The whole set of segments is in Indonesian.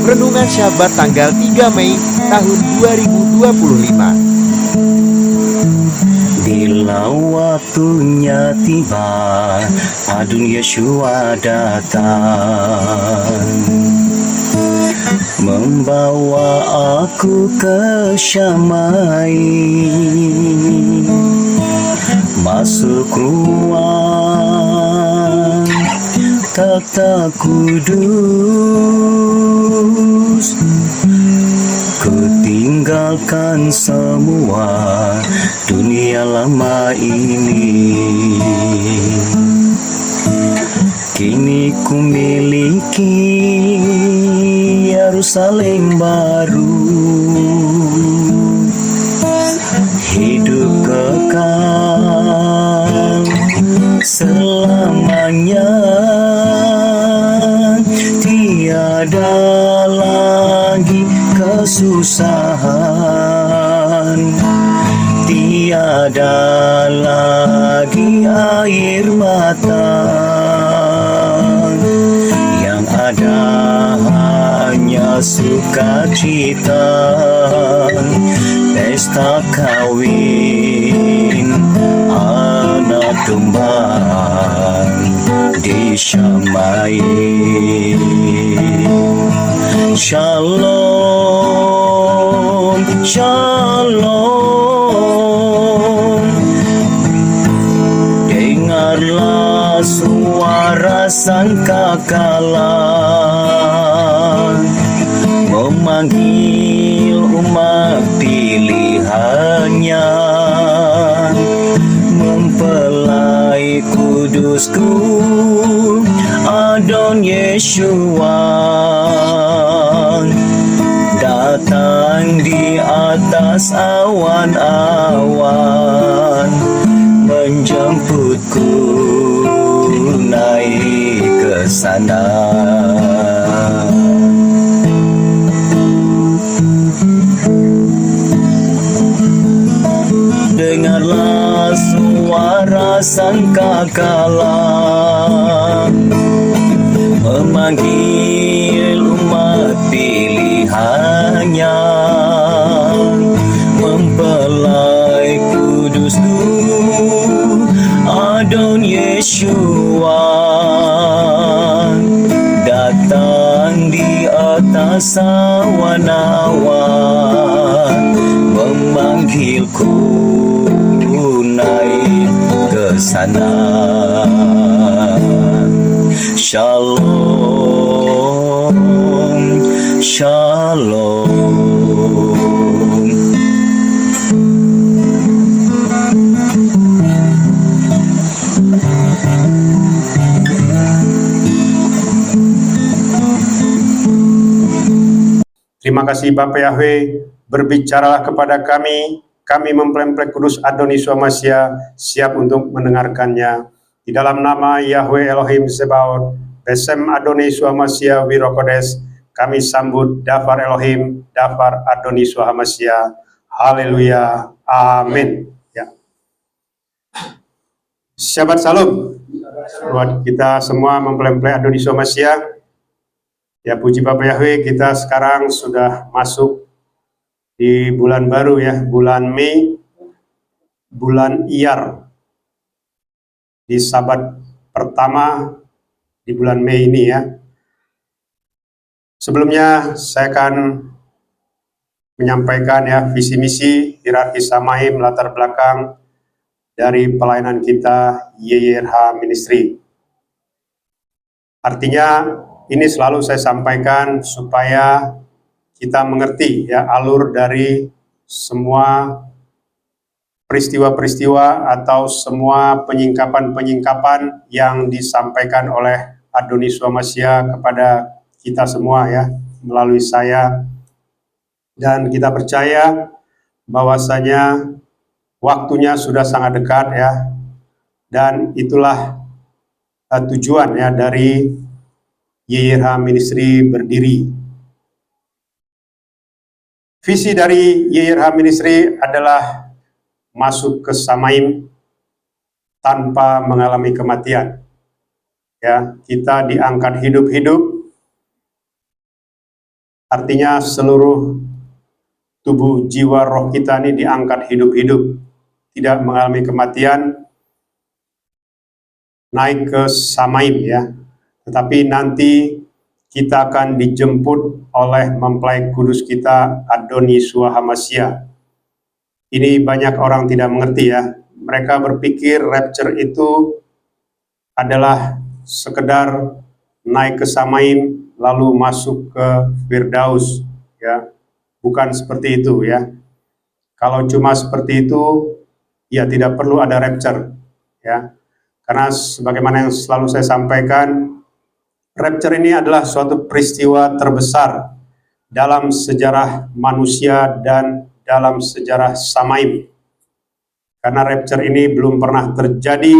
Renungan Syabat tanggal 3 Mei tahun 2025. Bila waktunya tiba, adun Yeshua datang, membawa aku ke Syamai, masuk ruang tata kudus, kutinggalkan semua dunia lama ini. Kini ku miliki Yerusalem baru, hidup kekal selamanya. Tiada lagi kesusahan, tiada lagi air mata, yang ada hanya sukacita, pesta kawin anak domba di Syamai. Shalom, shalom. Dengarlah suara sangkakala memanggil umat pilihannya, mempelai kudusku Adon Yeshua datang di atas awan-awan, menjemputku naik ke sana. Dengarlah suara sangkakala memanggil umat pilihannya, mempelai kudusku Adon Yeshua datang di atas awan-awan, memanggilku naik ke sana. Shalom, shalom. Terima kasih Bapak Yahweh, berbicaralah kepada kami mempelai kudus Adon Yeshua Mashiach siap untuk mendengarkannya. Di dalam nama Yahweh Elohim Sebaot, Besem Adon Yeshua Mashiach Wirokodes, kami sambut Dafar Elohim, Dafar Adon Yeshua Mashiach. Haleluya, amin. Ya. Syabat Salam buat kita semua mempelai Adon Yeshua Mashiach. Ya, puji Bapak Yahweh, kita sekarang sudah masuk di bulan baru ya, bulan Mei, bulan Iyar. Di Sabat pertama di bulan Mei ini ya. Sebelumnya saya akan menyampaikan ya visi misi hierarki Samaim latar belakang dari pelayanan kita YYRH Ministry. Artinya ini selalu saya sampaikan supaya kita mengerti ya alur dari semua peristiwa-peristiwa atau semua penyingkapan-penyingkapan yang disampaikan oleh Adon Yeshua Mashiach kepada kita semua ya, melalui saya. Dan kita percaya bahwasanya waktunya sudah sangat dekat ya, dan itulah tujuan ya dari YYRH Ministry berdiri. Visi dari YYRH Ministry adalah masuk ke Samaim tanpa mengalami kematian. Ya, kita diangkat hidup-hidup Artinya seluruh tubuh, jiwa, roh kita ini diangkat hidup-hidup, tidak mengalami kematian, naik ke Samaim ya. Tetapi nanti kita akan dijemput oleh mempelai kudus kita, Adoni Yeshua HaMashiach. Ini banyak orang tidak mengerti ya. Mereka berpikir rapture itu adalah sekedar naik ke Samaim lalu masuk ke Firdaus ya. Bukan seperti itu ya. Kalau cuma seperti itu ya tidak perlu ada rapture ya. Karena sebagaimana yang selalu saya sampaikan, rapture ini adalah suatu peristiwa terbesar dalam sejarah manusia dan dalam sejarah Samaim. Karena rapture ini belum pernah terjadi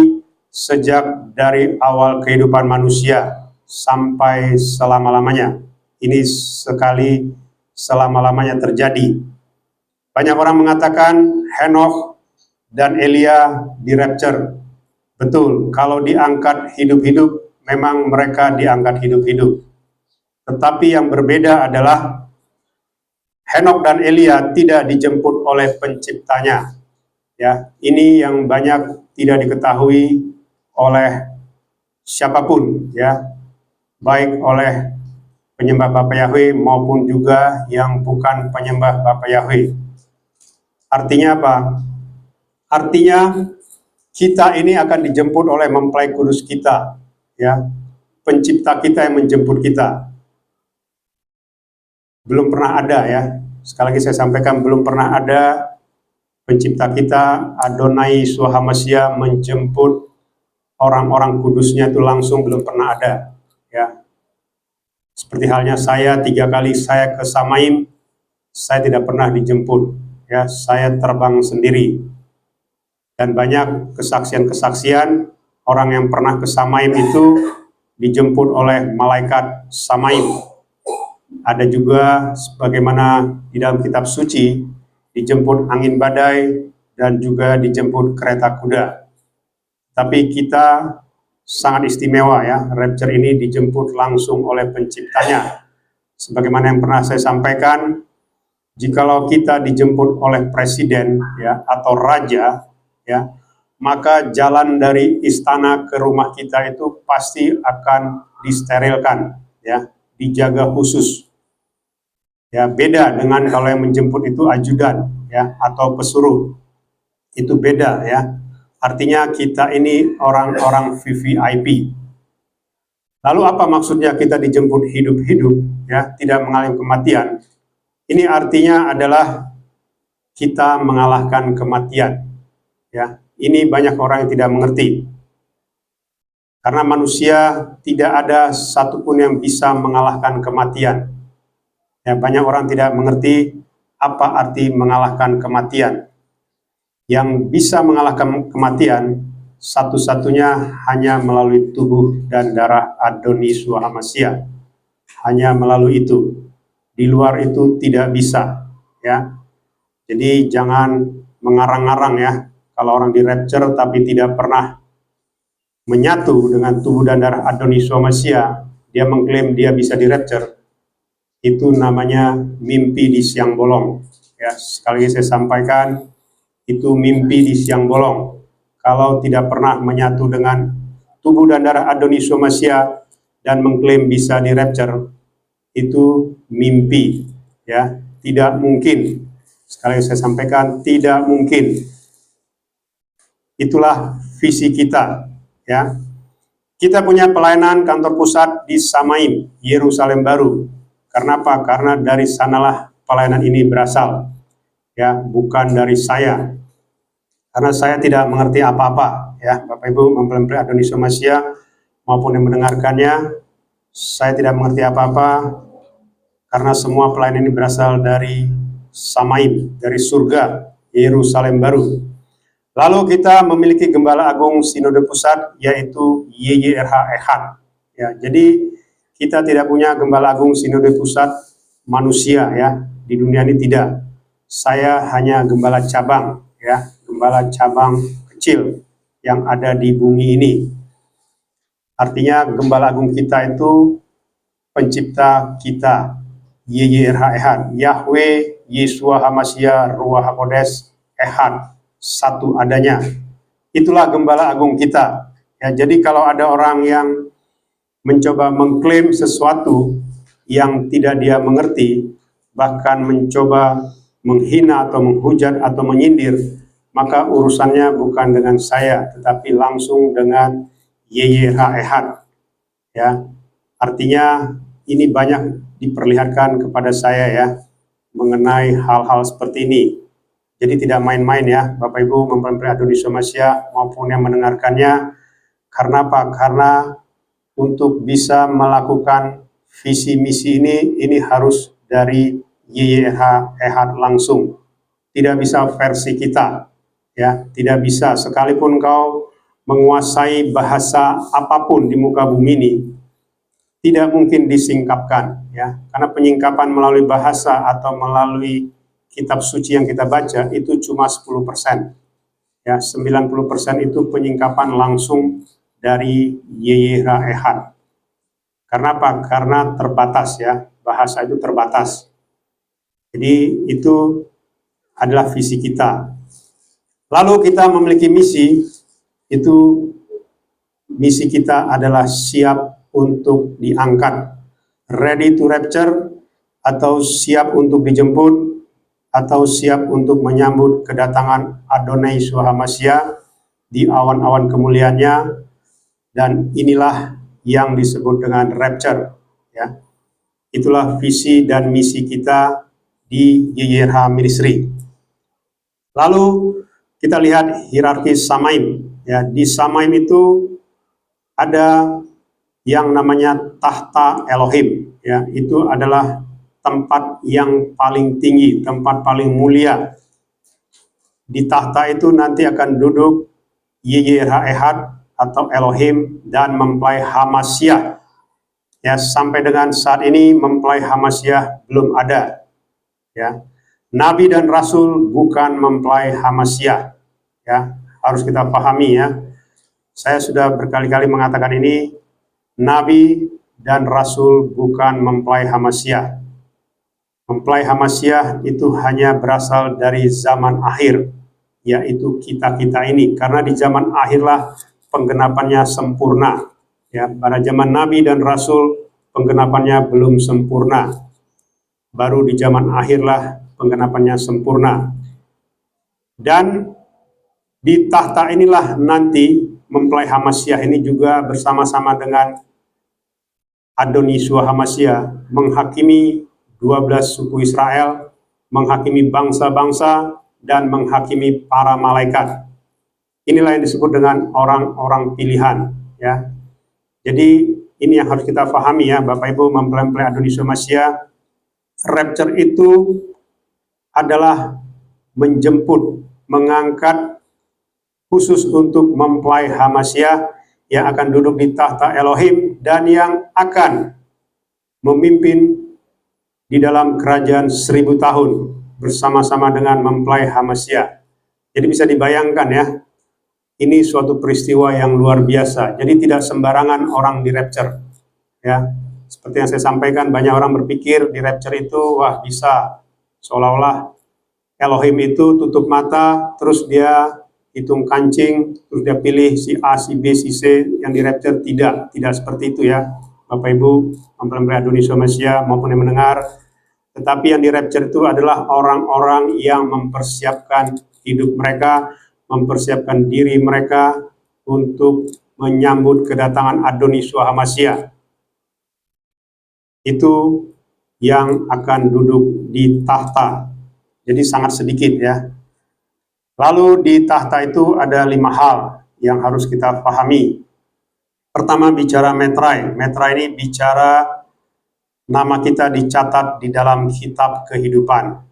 sejak dari awal kehidupan manusia sampai selama-lamanya. Ini sekali selama-lamanya terjadi. Banyak orang mengatakan Henokh dan Elia di rapture. Betul, kalau diangkat hidup-hidup, memang mereka diangkat hidup-hidup. Tetapi yang berbeda adalah Henokh dan Elia tidak dijemput oleh penciptanya. Ya, ini yang banyak tidak diketahui oleh siapapun ya, baik oleh penyembah Bapa Yahweh maupun juga yang bukan penyembah Bapa Yahweh. Artinya apa? Artinya kita ini akan dijemput oleh mempelai kudus kita, ya, pencipta kita yang menjemput kita. Belum pernah ada ya, sekali lagi saya sampaikan, belum pernah ada pencipta kita, Adonai Yeshua HaMashiach, menjemput orang-orang kudusnya itu langsung, belum pernah ada ya. Seperti halnya saya 3 kali saya ke Samaim, saya tidak pernah dijemput ya, saya terbang sendiri. Dan banyak kesaksian-kesaksian orang yang pernah ke Samaim itu dijemput oleh malaikat Samaim. Ada juga sebagaimana di dalam kitab suci, dijemput angin badai dan juga dijemput kereta kuda. Tapi kita sangat istimewa ya, rapture ini dijemput langsung oleh penciptanya. Sebagaimana yang pernah saya sampaikan, jikalau kita dijemput oleh presiden ya atau raja ya, maka jalan dari istana ke rumah kita itu pasti akan disterilkan ya, dijaga khusus. Ya, beda dengan kalau yang menjemput itu ajudan ya atau pesuruh. Itu beda ya. Artinya kita ini orang-orang VVIP. Lalu apa maksudnya kita dijemput hidup-hidup ya, tidak mengalami kematian? Ini artinya adalah kita mengalahkan kematian. Ya, ini banyak orang yang tidak mengerti. Karena manusia tidak ada satupun yang bisa mengalahkan kematian. Ya, banyak orang tidak mengerti apa arti mengalahkan kematian. Yang bisa mengalahkan kematian satu-satunya hanya melalui tubuh dan darah Adoni Yeshua HaMashiach. Hanya melalui itu. Di luar itu tidak bisa. Ya. Jadi jangan mengarang-arang ya. Kalau orang di rapture tapi tidak pernah menyatu dengan tubuh dan darah Adoni Yeshua HaMashiach, dia mengklaim dia bisa di rapture. Itu namanya mimpi di siang bolong. Ya, sekali lagi saya sampaikan, itu mimpi di siang bolong. Kalau tidak pernah menyatu dengan tubuh dan darah Adoni Yeshua HaMashiach dan mengklaim bisa di rapture, itu mimpi. Ya, tidak mungkin. Sekali lagi saya sampaikan, tidak mungkin. Itulah visi kita. Ya, kita punya pelayanan kantor pusat di Samaim, Yerusalem Baru. Karena apa? Karena dari sanalah pelayanan ini berasal, ya, bukan dari saya. Karena saya tidak mengerti apa-apa, ya, Bapak Ibu mempelai Adoni Yeshua HaMashiach maupun yang mendengarkannya, saya tidak mengerti apa-apa, karena semua pelayanan ini berasal dari Samaim, dari surga, Yerusalem Baru. Lalu kita memiliki Gembala Agung Sinode Pusat, yaitu YYRH Ehad. Ya, jadi kita tidak punya Gembala Agung Sinode Pusat manusia ya, di dunia ini tidak. Saya hanya gembala cabang ya, gembala cabang kecil yang ada di bumi ini. Artinya Gembala Agung kita itu pencipta kita YYRH Ehad, Yahweh Yeshua Hamashiach Ruach HaKodes Ehad, satu adanya. Itulah gembala agung kita. Ya, jadi kalau ada orang yang mencoba mengklaim sesuatu yang tidak dia mengerti, bahkan mencoba menghina atau menghujat atau menyindir, maka urusannya bukan dengan saya, tetapi langsung dengan YYRH Ehad. Ya, artinya ini banyak diperlihatkan kepada saya ya mengenai hal-hal seperti ini. Jadi tidak main-main ya Bapak Ibu mempelai Adonis Hamashiach maupun yang mendengarkannya. Karena apa? Karena untuk bisa melakukan visi misi ini harus dari YYRH Ehad langsung. Tidak bisa versi kita ya, tidak bisa sekalipun kau menguasai bahasa apapun di muka bumi ini, tidak mungkin disingkapkan ya, karena penyingkapan melalui bahasa atau melalui kitab suci yang kita baca itu cuma 10%. Ya, 90% itu penyingkapan langsung dari YYRH Ehad. Karena apa? Karena terbatas ya, bahasa itu terbatas. Jadi itu adalah visi kita. Lalu kita memiliki misi, itu misi kita adalah siap untuk diangkat, ready to rapture, atau siap untuk dijemput, atau siap untuk menyambut kedatangan Adonai Yeshua Hamashiach di awan-awan kemuliaannya, dan inilah yang disebut dengan rapture. Ya. Itulah visi dan misi kita di YYRH Ministry. Lalu kita lihat hierarki Samaim. Ya, di Samaim itu ada yang namanya tahta Elohim. Ya, itu adalah tempat yang paling tinggi, tempat paling mulia. Di tahta itu nanti akan duduk YYRH Ehad atau Elohim dan mempelai Hamashiach. Ya, sampai dengan saat ini mempelai Hamashiach belum ada. Ya, Nabi dan Rasul bukan mempelai Hamashiach. Ya, harus kita pahami ya. Saya sudah berkali-kali mengatakan ini, Nabi dan Rasul bukan mempelai Hamashiach. Mempelai Hamashiach itu hanya berasal dari zaman akhir, yaitu kita-kita ini. Karena di zaman akhirlah penggenapannya sempurna. Ya, pada zaman Nabi dan Rasul penggenapannya belum sempurna. Baru di zaman akhirlah penggenapannya sempurna. Dan di tahta inilah nanti mempelai Hamashiach ini juga bersama-sama dengan Adonai Yeshua Hamashiach menghakimi 12 suku Israel, menghakimi bangsa-bangsa, dan menghakimi para malaikat. Inilah yang disebut dengan orang-orang pilihan. Ya. Jadi ini yang harus kita pahami ya, Bapak Ibu mempelai Adonai Yeshua Hamashiach. Rapture itu adalah menjemput, mengangkat khusus untuk mempelai Hamashiach yang akan duduk di tahta Elohim dan yang akan memimpin di dalam kerajaan 1000 tahun bersama-sama dengan mempelai Hamashiach. Jadi bisa dibayangkan ya, ini suatu peristiwa yang luar biasa. Jadi tidak sembarangan orang di rapture. Ya, seperti yang saya sampaikan, banyak orang berpikir di rapture itu wah bisa seolah-olah Elohim itu tutup mata, terus dia hitung kancing, terus dia pilih si A, si B, si C yang di rapture. Tidak seperti itu ya. Bapak Ibu, mempelai Adonis Hamashiach maupun yang mendengar, tetapi yang di rapture itu adalah orang-orang yang mempersiapkan hidup mereka, mempersiapkan diri mereka untuk menyambut kedatangan Adonis Yeshua Hamashiach. Itu yang akan duduk di tahta. Jadi sangat sedikit ya. Lalu di tahta itu ada 5 hal yang harus kita pahami. Pertama bicara metrai. Metrai ini bicara nama kita dicatat di dalam kitab kehidupan.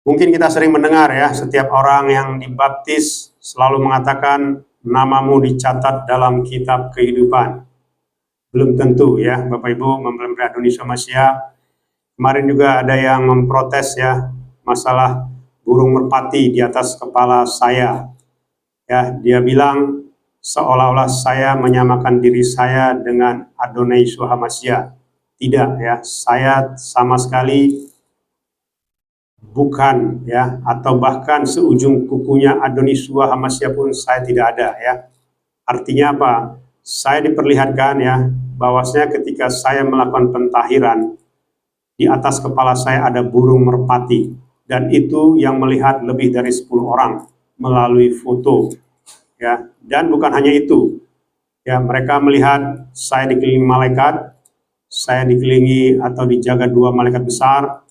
Mungkin kita sering mendengar ya, setiap orang yang dibaptis selalu mengatakan namamu dicatat dalam kitab kehidupan. Belum tentu ya, Bapak Ibu mempelai Adonis Hamashiach. Kemarin juga ada yang memprotes ya, masalah burung merpati di atas kepala saya. Ya, dia bilang seolah-olah saya menyamakan diri saya dengan Adonai Yeshua Hamashiach. Tidak ya, saya sama sekali bukan ya, atau bahkan seujung kukunya Adonisua Hamasya pun saya tidak ada ya. Artinya apa? Saya diperlihatkan ya, bahwasanya ketika saya melakukan pentahiran, di atas kepala saya ada burung merpati, dan itu yang melihat lebih dari 10 orang melalui foto ya. Dan bukan hanya itu ya, mereka melihat saya dikelilingi malaikat, saya dikelilingi atau dijaga 2 malaikat besar,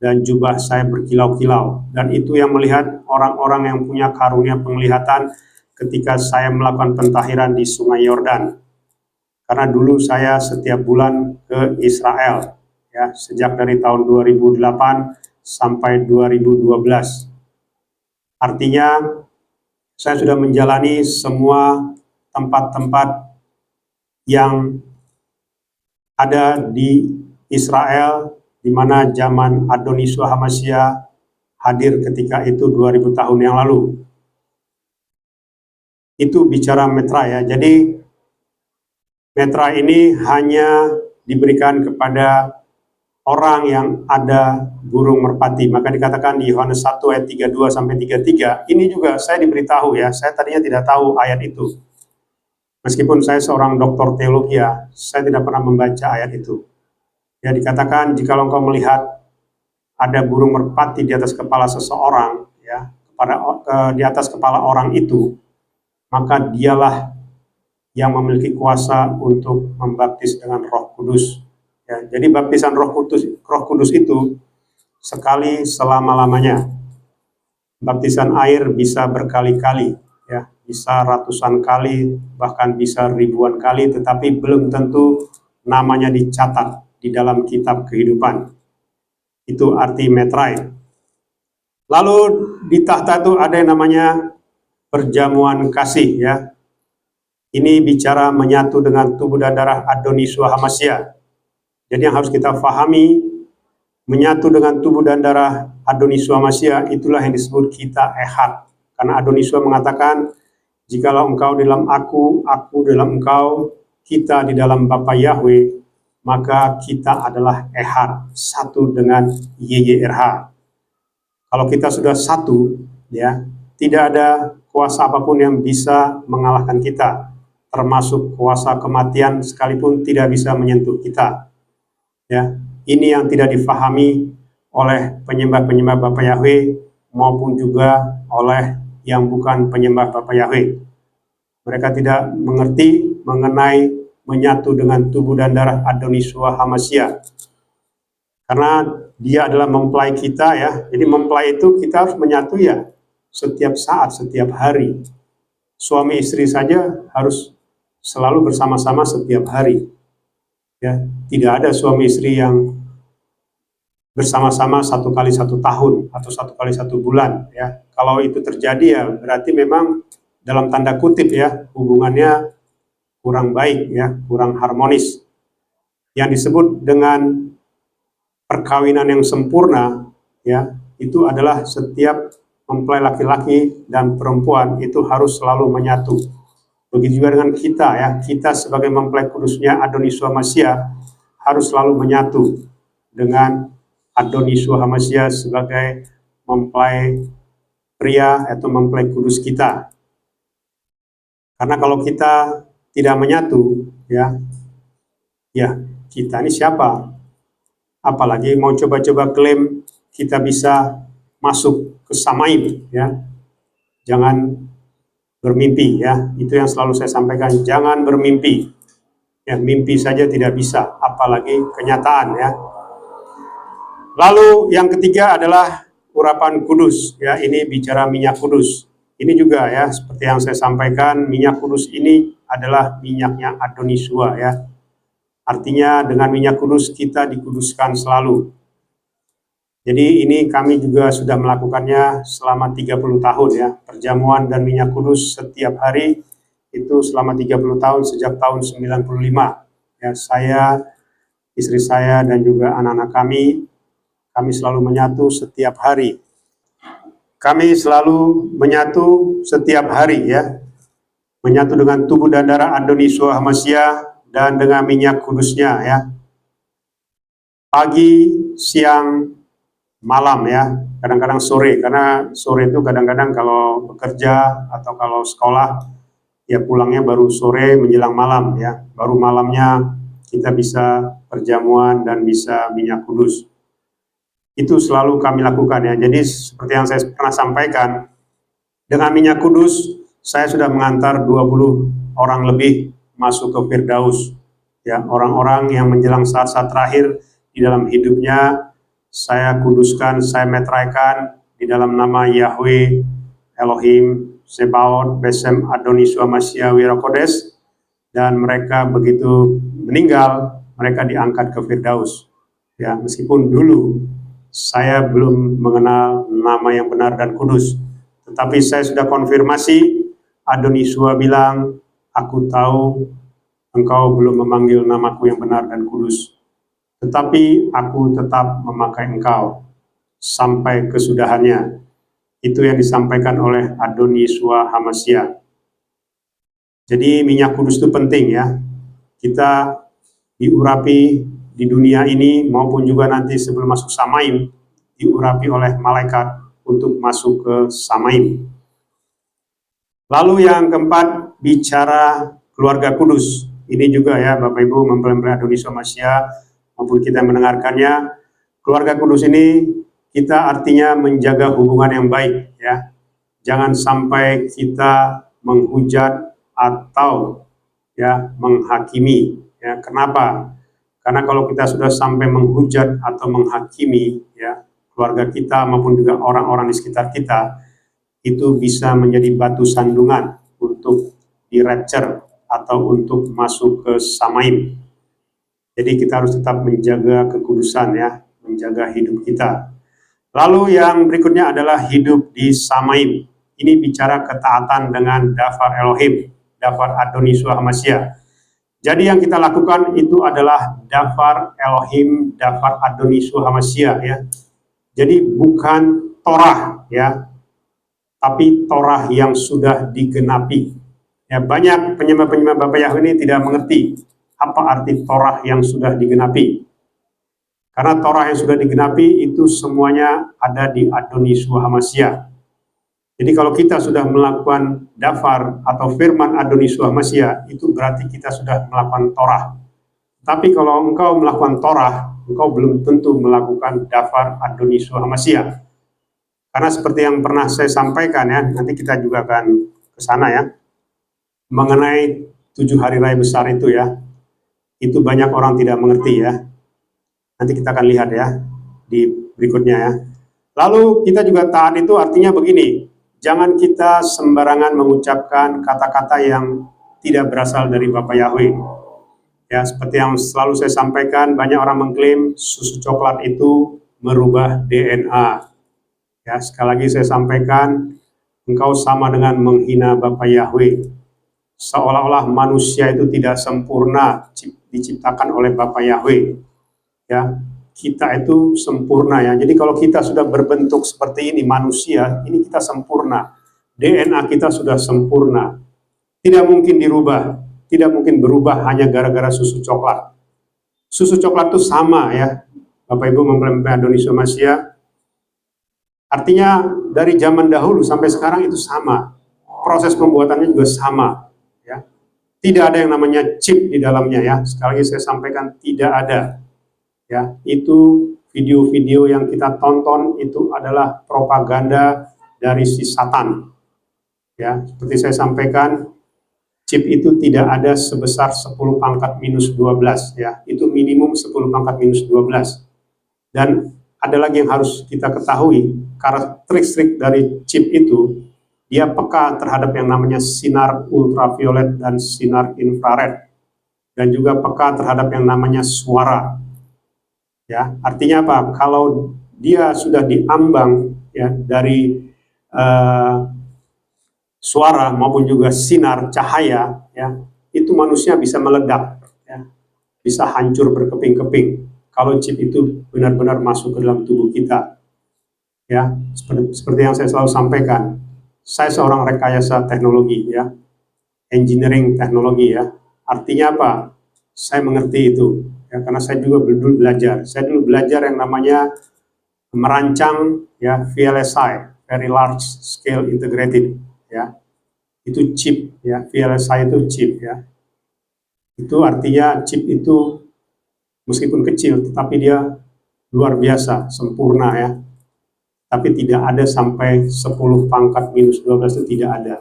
dan jubah saya berkilau-kilau. Dan itu yang melihat orang-orang yang punya karunia penglihatan ketika saya melakukan pentahiran di Sungai Yordan. Karena dulu saya setiap bulan ke Israel, ya, sejak dari tahun 2008 sampai 2012. Artinya saya sudah menjalani semua tempat-tempat yang ada di Israel, di mana zaman Adonisua Hamasya hadir ketika itu 2000 tahun yang lalu. Itu bicara metra ya. Jadi metra ini hanya diberikan kepada orang yang ada burung merpati. Maka dikatakan di Yohanes 1 ayat 32 sampai 33, ini juga saya diberitahu ya, saya tadinya tidak tahu ayat itu. Meskipun saya seorang doktor teologi ya, saya tidak pernah membaca ayat itu. Ya, dikatakan jika engkau melihat ada burung merpati di atas kepala seseorang, ya, di atas kepala orang itu, maka dialah yang memiliki kuasa untuk membaptis dengan Roh Kudus. Ya, jadi baptisan Roh Kudus itu sekali selama-lamanya. Baptisan air bisa berkali-kali, ya, bisa ratusan kali, bahkan bisa ribuan kali, tetapi belum tentu namanya dicatat di dalam kitab kehidupan. Itu arti metrai. Lalu di tahta itu ada yang namanya perjamuan kasih ya. Ini bicara menyatu dengan tubuh dan darah Adonisua Hamasya. Jadi yang harus kita fahami, menyatu dengan tubuh dan darah Adonisua Hamasya, itulah yang disebut kita ehad. Karena Adonisua mengatakan, jikalau engkau di dalam aku dalam engkau, kita di dalam Bapa Yahweh, maka kita adalah ehad, satu dengan YYRH. Kalau kita sudah satu, ya, tidak ada kuasa apapun yang bisa mengalahkan kita, termasuk kuasa kematian sekalipun tidak bisa menyentuh kita. Ya, ini yang tidak difahami oleh penyembah-penyembah Bapa Yahweh maupun juga oleh yang bukan penyembah Bapa Yahweh. Mereka tidak mengerti mengenai menyatu dengan tubuh dan darah Adonisua Hamasya. Karena dia adalah mempelai kita ya. Jadi mempelai itu kita harus menyatu ya setiap saat, setiap hari. Suami istri saja harus selalu bersama-sama setiap hari. Ya, tidak ada suami istri yang bersama-sama 1 kali 1 tahun atau 1 kali 1 bulan ya. Kalau itu terjadi ya berarti memang dalam tanda kutip ya hubungannya kurang baik ya, kurang harmonis. Yang disebut dengan perkawinan yang sempurna ya, itu adalah setiap mempelai laki-laki dan perempuan itu harus selalu menyatu. Begitu juga dengan kita ya, kita sebagai mempelai kudusnya Adonisua Hamasya harus selalu menyatu dengan Adonisua Hamasya sebagai mempelai pria atau mempelai kudus kita. Karena kalau kita tidak menyatu ya kita ini siapa? Apalagi mau coba-coba klaim kita bisa masuk ke Samaim ya. Jangan bermimpi ya, itu yang selalu saya sampaikan, jangan bermimpi ya, mimpi saja tidak bisa, apalagi kenyataan ya. Lalu yang ketiga adalah urapan kudus ya, ini bicara minyak kudus. Ini juga ya, seperti yang saya sampaikan, minyak kudus ini adalah minyaknya Adonisua ya. Artinya dengan minyak kudus kita dikuduskan selalu. Jadi ini kami juga sudah melakukannya selama 30 tahun ya, perjamuan dan minyak kudus setiap hari itu selama 30 tahun sejak tahun 95. Ya, saya, istri saya dan juga anak-anak kami selalu menyatu setiap hari. Kami selalu menyatu setiap hari ya, menyatu dengan tubuh dan darah Adonisua Hamasya dan dengan minyak kudusnya ya. pagi, siang, malam ya, kadang-kadang sore, karena sore itu kadang-kadang kalau bekerja atau kalau sekolah ya pulangnya baru sore menjelang malam ya, baru malamnya kita bisa perjamuan dan bisa minyak kudus. Itu selalu kami lakukan ya. Jadi seperti yang saya pernah sampaikan, dengan minyak kudus saya sudah mengantar 20 orang lebih masuk ke Firdaus ya, orang-orang yang menjelang saat-saat terakhir di dalam hidupnya saya kuduskan, saya metraikan di dalam nama Yahweh, Elohim, Sebaot, Besem, Adonis, Masya, Wirakodes, dan mereka begitu meninggal, mereka diangkat ke Firdaus. Ya, meskipun dulu saya belum mengenal nama yang benar dan kudus, tetapi saya sudah konfirmasi, Adoniswa bilang, aku tahu engkau belum memanggil namaku yang benar dan kudus, tetapi aku tetap memakai engkau sampai kesudahannya. Itu yang disampaikan oleh Adoniswa Hamasya. Jadi minyak kudus itu penting ya. Kita diurapi di dunia ini maupun juga nanti sebelum masuk Samaim, diurapi oleh malaikat untuk masuk ke Samaim. Lalu yang keempat, bicara keluarga kudus. Ini juga ya Bapak Ibu mempelai Adoniswa Hamasya, maupun kita mendengarkannya, keluarga kudus ini kita artinya menjaga hubungan yang baik ya. Jangan sampai kita menghujat atau ya menghakimi ya. Kenapa? Karena kalau kita sudah sampai menghujat atau menghakimi ya keluarga kita maupun juga orang-orang di sekitar kita, itu bisa menjadi batu sandungan untuk di-rapture atau untuk masuk ke Samaim. Jadi kita harus tetap menjaga kekudusan ya, menjaga hidup kita. Lalu yang berikutnya adalah hidup di Samaim. Ini bicara ketaatan dengan Dafar Elohim, Dafar Adoniswa Hamasya. Jadi yang kita lakukan itu adalah Dafar Elohim, Dafar Adoniswa Hamasya ya. Jadi bukan Torah ya, tapi Torah yang sudah digenapi. Ya, banyak penyembah-penyembah Bapak Yahweh ini tidak mengerti apa arti Torah yang sudah digenapi. Karena Torah yang sudah digenapi itu semuanya ada di Adoniswa Hamasya. Jadi kalau kita sudah melakukan dafar atau firman Adoniswa Hamasya, itu berarti kita sudah melakukan Torah. Tapi kalau engkau melakukan Torah, engkau belum tentu melakukan dafar Adoniswa Hamasya. Karena seperti yang pernah saya sampaikan ya, nanti kita juga akan ke sana ya, mengenai 7 hari raya besar itu ya, itu banyak orang tidak mengerti ya. Nanti kita akan lihat ya di berikutnya ya. Lalu kita juga taat itu artinya begini, jangan kita sembarangan mengucapkan kata-kata yang tidak berasal dari Bapak Yahweh. Ya, seperti yang selalu saya sampaikan, banyak orang mengklaim susu coklat itu merubah DNA. Ya, sekali lagi saya sampaikan, engkau sama dengan menghina Bapak Yahweh. Seolah-olah manusia itu tidak sempurna, diciptakan oleh Bapak Yahweh. Ya, kita itu sempurna ya. Jadi kalau kita sudah berbentuk seperti ini manusia, ini kita sempurna. DNA kita sudah sempurna. Tidak mungkin dirubah, tidak mungkin berubah hanya gara-gara susu coklat. Susu coklat itu sama ya. Bapak Ibu mempelai Adoniswa Hamasya. Artinya dari zaman dahulu sampai sekarang itu sama. Proses pembuatannya juga sama. Ya. Tidak ada yang namanya chip di dalamnya ya. Sekali lagi saya sampaikan tidak ada. Ya, itu video-video yang kita tonton itu adalah propaganda dari si Satan. Ya, seperti saya sampaikan, chip itu tidak ada sebesar 10 pangkat minus 12 ya. Itu minimum 10 pangkat minus 12. Dan ada lagi yang harus kita ketahui, karakteristik dari chip itu, dia peka terhadap yang namanya sinar ultraviolet dan sinar infrared, dan juga peka terhadap yang namanya suara. Ya, artinya apa? Kalau dia sudah diambang ya dari suara maupun juga sinar cahaya, ya, itu manusia bisa meledak, ya, bisa hancur berkeping-keping. Kalau chip itu benar-benar masuk ke dalam tubuh kita, ya, seperti yang saya selalu sampaikan. Saya seorang rekayasa teknologi, ya, engineering teknologi, ya. Artinya apa? Saya mengerti itu. ya, karena saya juga dulu belajar. Saya dulu belajar yang namanya merancang ya VLSI, Very Large Scale Integrated, ya. Itu chip ya, VLSI itu chip ya. Itu artinya chip itu meskipun kecil tetapi dia luar biasa, sempurna ya. Tapi tidak ada sampai 10 pangkat minus 12 itu tidak ada.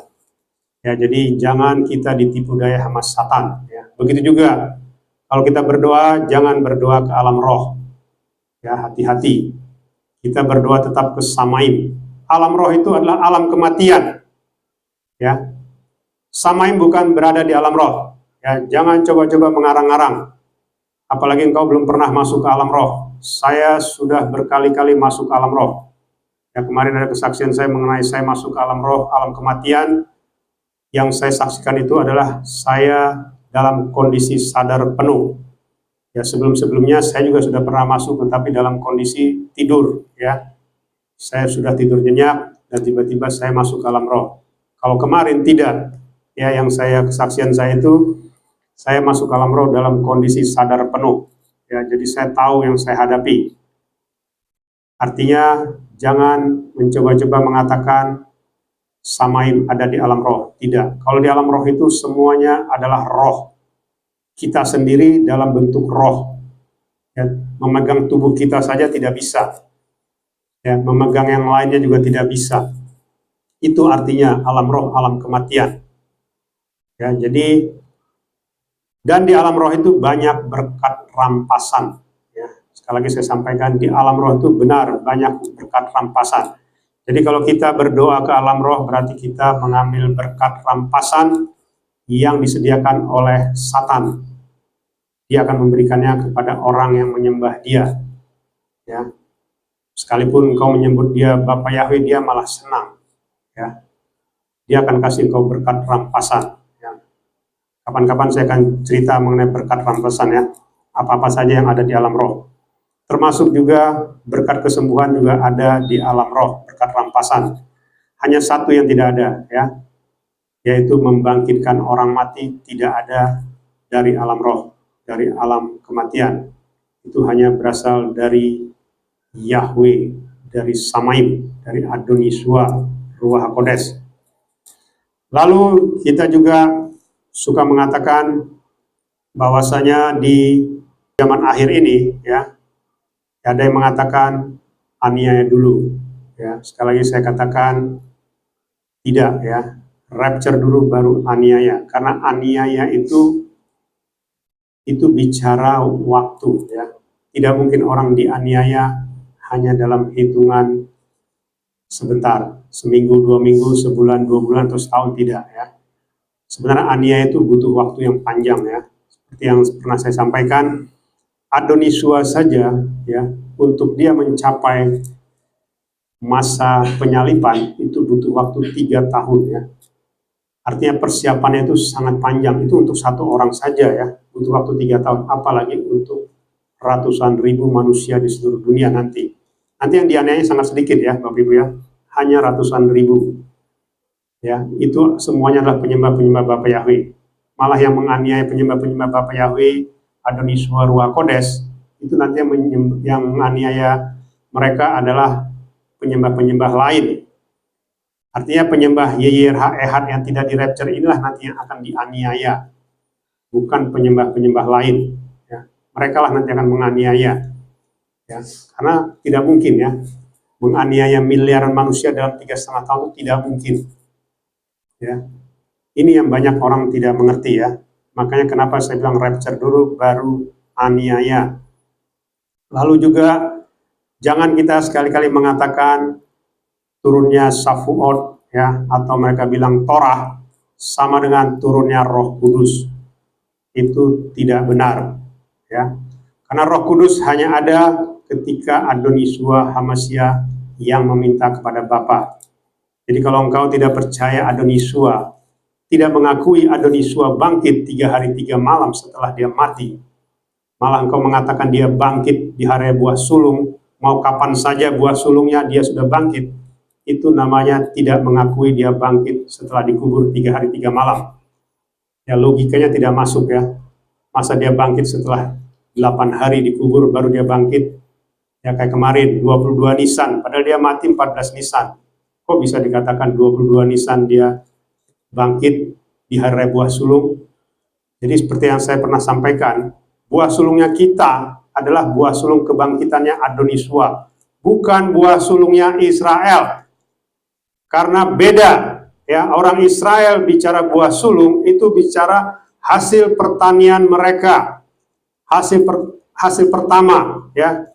Ya, jadi jangan kita ditipu daya sama Satan ya. Begitu juga kalau kita berdoa, jangan berdoa ke alam roh. Ya, hati-hati. Kita berdoa tetap ke Samaim. Alam roh itu adalah alam kematian. Ya. Samaim bukan berada di alam roh. Ya, jangan coba-coba mengarang-arang. Apalagi engkau belum pernah masuk ke alam roh. Saya sudah berkali-kali masuk ke alam roh. Ya, kemarin ada kesaksian saya mengenai saya masuk ke alam roh, alam kematian. Yang saya saksikan itu adalah saya dalam kondisi sadar penuh. Ya, sebelum-sebelumnya saya juga sudah pernah masuk, tetapi dalam kondisi tidur. Ya, saya sudah tidur nyenyak dan tiba-tiba saya masuk ke alam roh. Kalau kemarin tidak, ya, yang kesaksian saya itu saya masuk ke alam roh dalam kondisi sadar penuh. Ya, jadi saya tahu yang saya hadapi. Artinya jangan mencoba-coba mengatakan Samaim ada di alam roh. Tidak. Kalau di alam roh itu semuanya adalah roh. Kita sendiri dalam bentuk roh. Ya, memegang tubuh kita saja tidak bisa. Ya, memegang yang lainnya juga tidak bisa. Itu artinya alam roh, alam kematian. Ya, jadi dan di alam roh itu banyak berkat rampasan. Ya, sekali lagi saya sampaikan, di alam roh itu benar banyak berkat rampasan. Jadi kalau kita berdoa ke alam roh berarti kita mengambil berkat rampasan yang disediakan oleh Satan. Dia akan memberikannya kepada orang yang menyembah dia. Ya. Sekalipun engkau menyebut dia Bapa Yahweh, dia malah senang. Ya. Dia akan kasih engkau berkat rampasan. Ya. Kapan-kapan saya akan cerita mengenai berkat rampasan ya. Apa-apa saja yang ada di alam roh. Termasuk juga berkat kesembuhan juga ada di alam roh, berkat rampasan. Hanya satu yang tidak ada, ya, yaitu membangkitkan orang mati tidak ada dari alam roh, dari alam kematian. Itu hanya berasal dari Yahweh, dari Samaim, dari Adonisua, Ruach HaKodes. Lalu kita juga suka mengatakan bahwasanya di zaman akhir ini, ya, ada yang mengatakan aniaya dulu, ya. Sekali lagi saya katakan tidak, ya. Rapture dulu baru aniaya, karena aniaya itu bicara waktu, ya. Tidak mungkin orang dianiaya hanya dalam hitungan sebentar, seminggu, 2 minggu, sebulan, 2 bulan, atau setahun, tidak, ya. Sebenarnya aniaya itu butuh waktu yang panjang, ya. Seperti yang pernah saya sampaikan, Adonisua saja, ya, untuk dia mencapai masa penyalipan itu butuh waktu 3 tahun, ya. Artinya persiapannya itu sangat panjang. Itu untuk satu orang saja, ya, butuh waktu 3 tahun. Apalagi untuk ratusan ribu manusia di seluruh dunia nanti. Nanti yang dianiaya sangat sedikit, ya, Bapak Ibu, ya, hanya ratusan ribu. Ya, itu semuanya adalah penyembah-penyembah Bapa Yahweh. Malah yang menganiaya penyembah-penyembah Bapa Yahweh, Adonisua Ruach HaKodes, itu nanti yang menganiaya mereka adalah penyembah-penyembah lain. Artinya penyembah YYRH Ehad yang tidak di rapture inilah nanti yang akan dianiaya, bukan penyembah-penyembah lain. Ya. Mereka lah nanti akan menganiaya. Ya. Karena tidak mungkin, ya, menganiaya miliaran manusia dalam 3,5 tahun itu tidak mungkin. Ya. Ini yang banyak orang tidak mengerti, ya. Makanya kenapa saya bilang rapture dulu baru aniaya. Lalu juga jangan kita sekali-kali mengatakan turunnya Shavuot, ya, atau mereka bilang Torah sama dengan turunnya Roh Kudus. Itu tidak benar, ya. Karena Roh Kudus hanya ada ketika Adonisua Hamasya yang meminta kepada Bapa. Jadi kalau engkau tidak percaya Adonisua, tidak mengakui Adonisua bangkit 3 hari 3 malam setelah dia mati, malah engkau mengatakan dia bangkit di hari buah sulung, mau kapan saja buah sulungnya dia sudah bangkit, itu namanya tidak mengakui dia bangkit setelah dikubur 3 hari 3 malam. Ya, logikanya tidak masuk, ya. Masa dia bangkit setelah 8 hari dikubur baru dia bangkit. Ya kayak kemarin 22 Nisan, padahal dia mati 14 Nisan. Kok bisa dikatakan 22 Nisan dia bangkit di hari raya buah sulung? Jadi seperti yang saya pernah sampaikan, buah sulungnya kita adalah buah sulung kebangkitannya Adoniswa, bukan buah sulungnya Israel. Karena beda, ya, orang Israel bicara buah sulung itu bicara hasil pertanian mereka, hasil pertama, ya,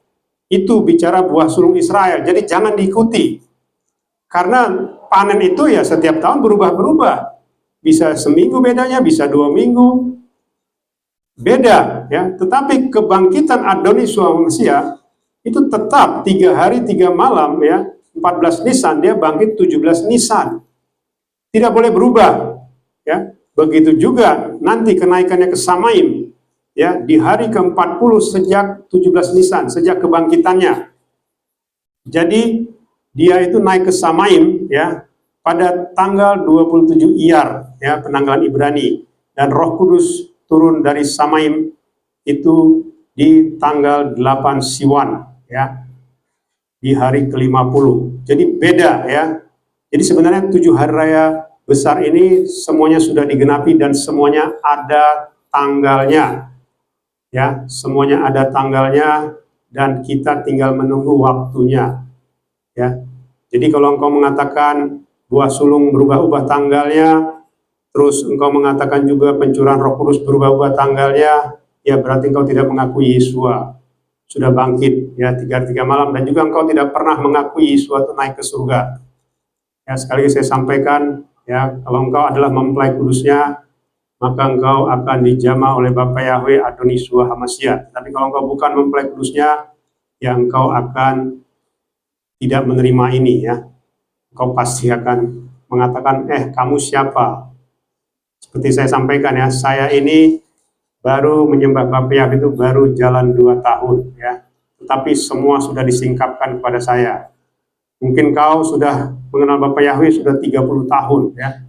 itu bicara buah sulung Israel. Jadi jangan diikuti, karena panen itu ya setiap tahun berubah-berubah, bisa seminggu bedanya, bisa 2 minggu beda, ya. Tetapi kebangkitan Adoniswa manusia itu tetap 3 hari 3 malam, ya, 14 Nisan dia bangkit 17 Nisan, tidak boleh berubah, ya. Begitu juga nanti kenaikannya ke Samaim, ya, di hari ke-40 sejak 17 Nisan, sejak kebangkitannya. Jadi dia itu naik ke Samaim, ya, pada tanggal 27 Iyar, ya, penanggalan Ibrani, dan Roh Kudus turun dari Samaim itu di tanggal 8 Siwan, ya, di hari ke-50. Jadi beda, ya. Jadi sebenarnya 7 hari raya besar ini semuanya sudah digenapi dan semuanya ada tanggalnya, ya, semuanya ada tanggalnya dan kita tinggal menunggu waktunya, ya. Jadi kalau engkau mengatakan buah sulung berubah-ubah tanggalnya, terus engkau mengatakan juga pencurahan Roh Kudus berubah-ubah tanggalnya, ya berarti engkau tidak mengakui Yesua sudah bangkit, ya, 3 hari 3 malam, dan juga engkau tidak pernah mengakui Yesua itu naik ke surga. Ya, sekali lagi saya sampaikan, ya, kalau engkau adalah mempelai kudusnya, maka engkau akan dijamah oleh Bapa Yahweh Adoniswa Hamasya. Tapi kalau engkau bukan mempelai kudusnya, ya engkau akan tidak menerima ini, ya. Engkau pasti akan mengatakan, kamu siapa? Seperti saya sampaikan, ya, saya ini baru menyembah Bapa Yahweh itu baru jalan 2 tahun, ya. Tetapi semua sudah disingkapkan kepada saya. Mungkin kau sudah mengenal Bapa Yahweh sudah 30 tahun, ya.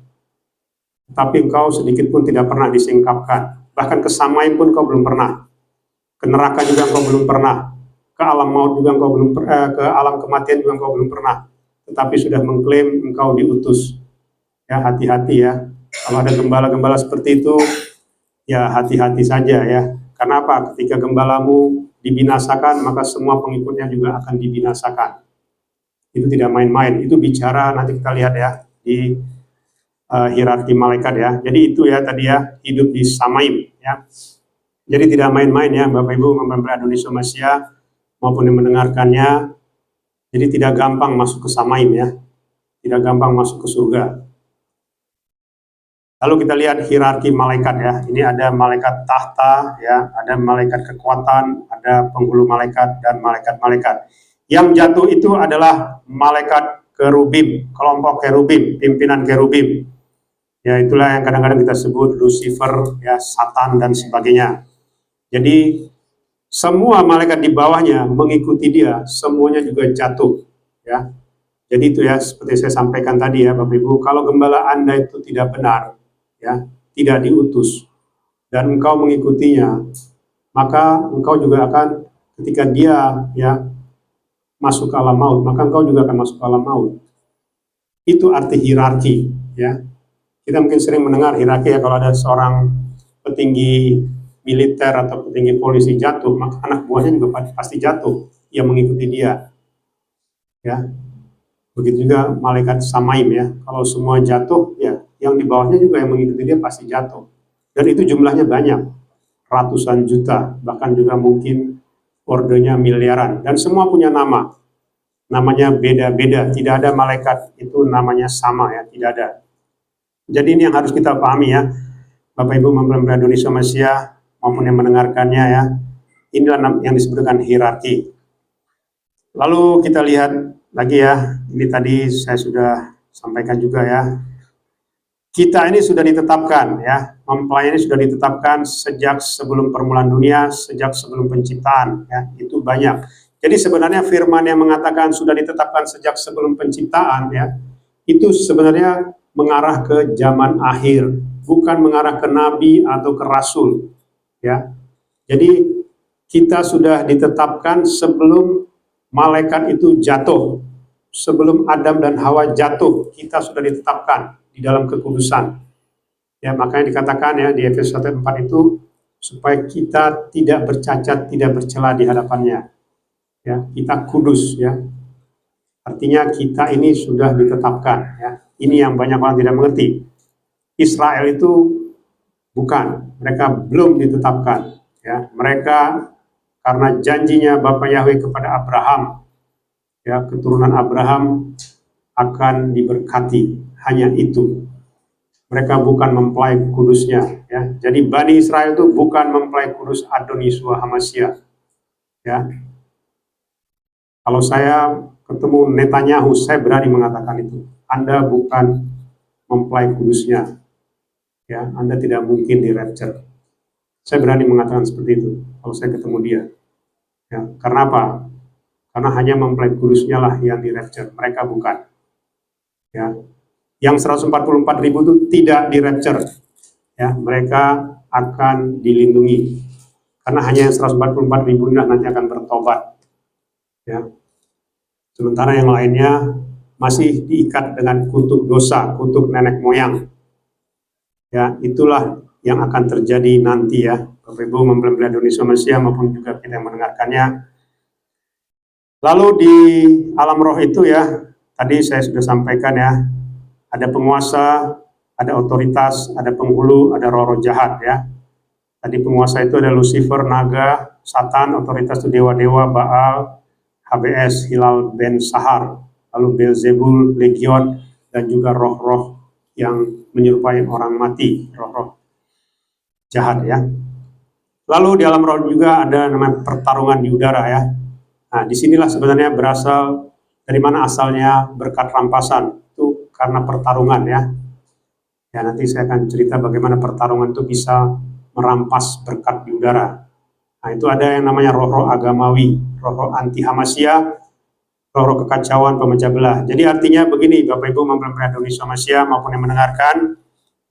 Tapi engkau sedikit pun tidak pernah disingkapkan. Bahkan ke Samaim pun kau belum pernah. Ke neraka juga engkau belum pernah. Ke alam maut juga engkau belum ke alam kematian juga engkau belum pernah. Tetapi sudah mengklaim engkau diutus. Ya, hati-hati, ya. Kalau ada gembala-gembala seperti itu, ya hati-hati saja, ya. Karena apa? Ketika gembalamu dibinasakan, maka semua pengikutnya juga akan dibinasakan. Itu tidak main-main. Itu bicara, nanti kita lihat, ya, di hierarki malaikat, ya. Jadi itu, ya, tadi, ya, hidup di Samaim, ya. Jadi tidak main-main, ya, Bapak Ibu mempelai Adoniswa Hamasya maupun yang mendengarkannya. Jadi tidak gampang masuk ke Samaim, ya. Tidak gampang masuk ke surga. Lalu kita lihat hierarki malaikat, ya. Ini ada malaikat tahta, ya, ada malaikat kekuatan, ada penghulu malaikat dan malaikat-malaikat. Yang jatuh itu adalah malaikat kerubim, kelompok kerubim, pimpinan kerubim. Ya, itulah yang kadang-kadang kita sebut Lucifer, ya, Satan dan sebagainya. Jadi semua malaikat di bawahnya mengikuti dia, semuanya juga jatuh, ya. Jadi itu, ya, seperti saya sampaikan tadi, ya, Bapak Ibu, kalau gembala Anda itu tidak benar, ya, tidak diutus, dan engkau mengikutinya, maka engkau juga akan, ketika dia, ya, masuk ke alam maut, maka engkau juga akan masuk ke alam maut. Itu arti hierarki, ya. Kita mungkin sering mendengar hierarki, ya, kalau ada seorang petinggi militer atau petinggi polisi jatuh, maka anak buahnya juga pasti jatuh, yang mengikuti dia, ya. Begitu juga malaikat Samaim, ya. Kalau semua jatuh, ya, yang di bawahnya juga yang mengikuti dia pasti jatuh. Dan itu jumlahnya banyak, ratusan juta, bahkan juga mungkin ordenya miliaran, dan semua punya nama. Namanya beda-beda, tidak ada malaikat itu namanya sama, ya, tidak ada. Jadi ini yang harus kita pahami, ya, Bapak Ibu mempelai Adoniswa Hamasya maupun yang mendengarkannya, ya. Inilah yang disebutkan hierarki. Lalu kita lihat lagi, ya, ini tadi saya sudah sampaikan juga, ya. Kita ini sudah ditetapkan, ya, mempelai ini sudah ditetapkan sejak sebelum permulaan dunia, sejak sebelum penciptaan, ya, itu banyak. Jadi sebenarnya firman yang mengatakan sudah ditetapkan sejak sebelum penciptaan, ya, itu sebenarnya mengarah ke zaman akhir, bukan mengarah ke nabi atau ke rasul, ya. Jadi kita sudah ditetapkan sebelum malaikat itu jatuh. Sebelum Adam dan Hawa jatuh, kita sudah ditetapkan di dalam kekudusan. Ya, makanya dikatakan ya di Efesus 1:4 itu supaya kita tidak bercacat, tidak bercela di hadapannya. Ya, kita kudus ya. Artinya kita ini sudah ditetapkan ya. Ini yang banyak orang tidak mengerti. Israel itu bukan, mereka belum ditetapkan ya. Mereka karena janjinya Bapa Yahweh kepada Abraham, ya, keturunan Abraham akan diberkati, hanya itu. Mereka bukan mempelai kudusnya, ya. Jadi Bani Israel itu bukan mempelai kudus Adon Yeshua Hamashiach, ya. Kalau saya ketemu Netanyahu, saya berani mengatakan itu. Anda bukan mempelai kudusnya, ya. Anda tidak mungkin di rapture. Saya berani mengatakan seperti itu kalau saya ketemu dia. Ya, karena apa? Karena hanya mempelai kudusnya lah yang di rapture, mereka bukan. Ya, yang 144.000 itu tidak di rapture. Ya, mereka akan dilindungi. Karena hanya yang 144.000 inilah nanti akan bertobat. Ya. Sementara yang lainnya masih diikat dengan kutuk dosa, kutuk nenek moyang. Ya, itulah yang akan terjadi nanti ya. Bapak Ibu mempelai Adon Yeshua Hamashiach maupun juga kita yang mendengarkannya. Lalu di alam roh itu ya, tadi saya sudah sampaikan ya, ada penguasa, ada otoritas, ada penghulu, ada roh-roh jahat ya. Tadi penguasa itu ada Lucifer, naga, Satan, otoritas itu dewa-dewa, Baal, HBS, Hilal ben Sahar, lalu Beelzebul, Legion, dan juga roh-roh yang menyerupai orang mati, roh-roh jahat ya. Lalu di alam roh juga ada namanya pertarungan di udara ya. Nah, disinilah sebenarnya berasal dari mana asalnya berkat rampasan, itu karena pertarungan ya. Ya, nanti saya akan cerita bagaimana pertarungan itu bisa merampas berkat di udara. Nah, itu ada yang namanya roh-roh agamawi, roh-roh anti Hamashiach, roh-roh kekacauan, pemecah belah. Jadi artinya begini, Bapak Ibu mempelai Adon Yeshua Hamashiach maupun yang mendengarkan,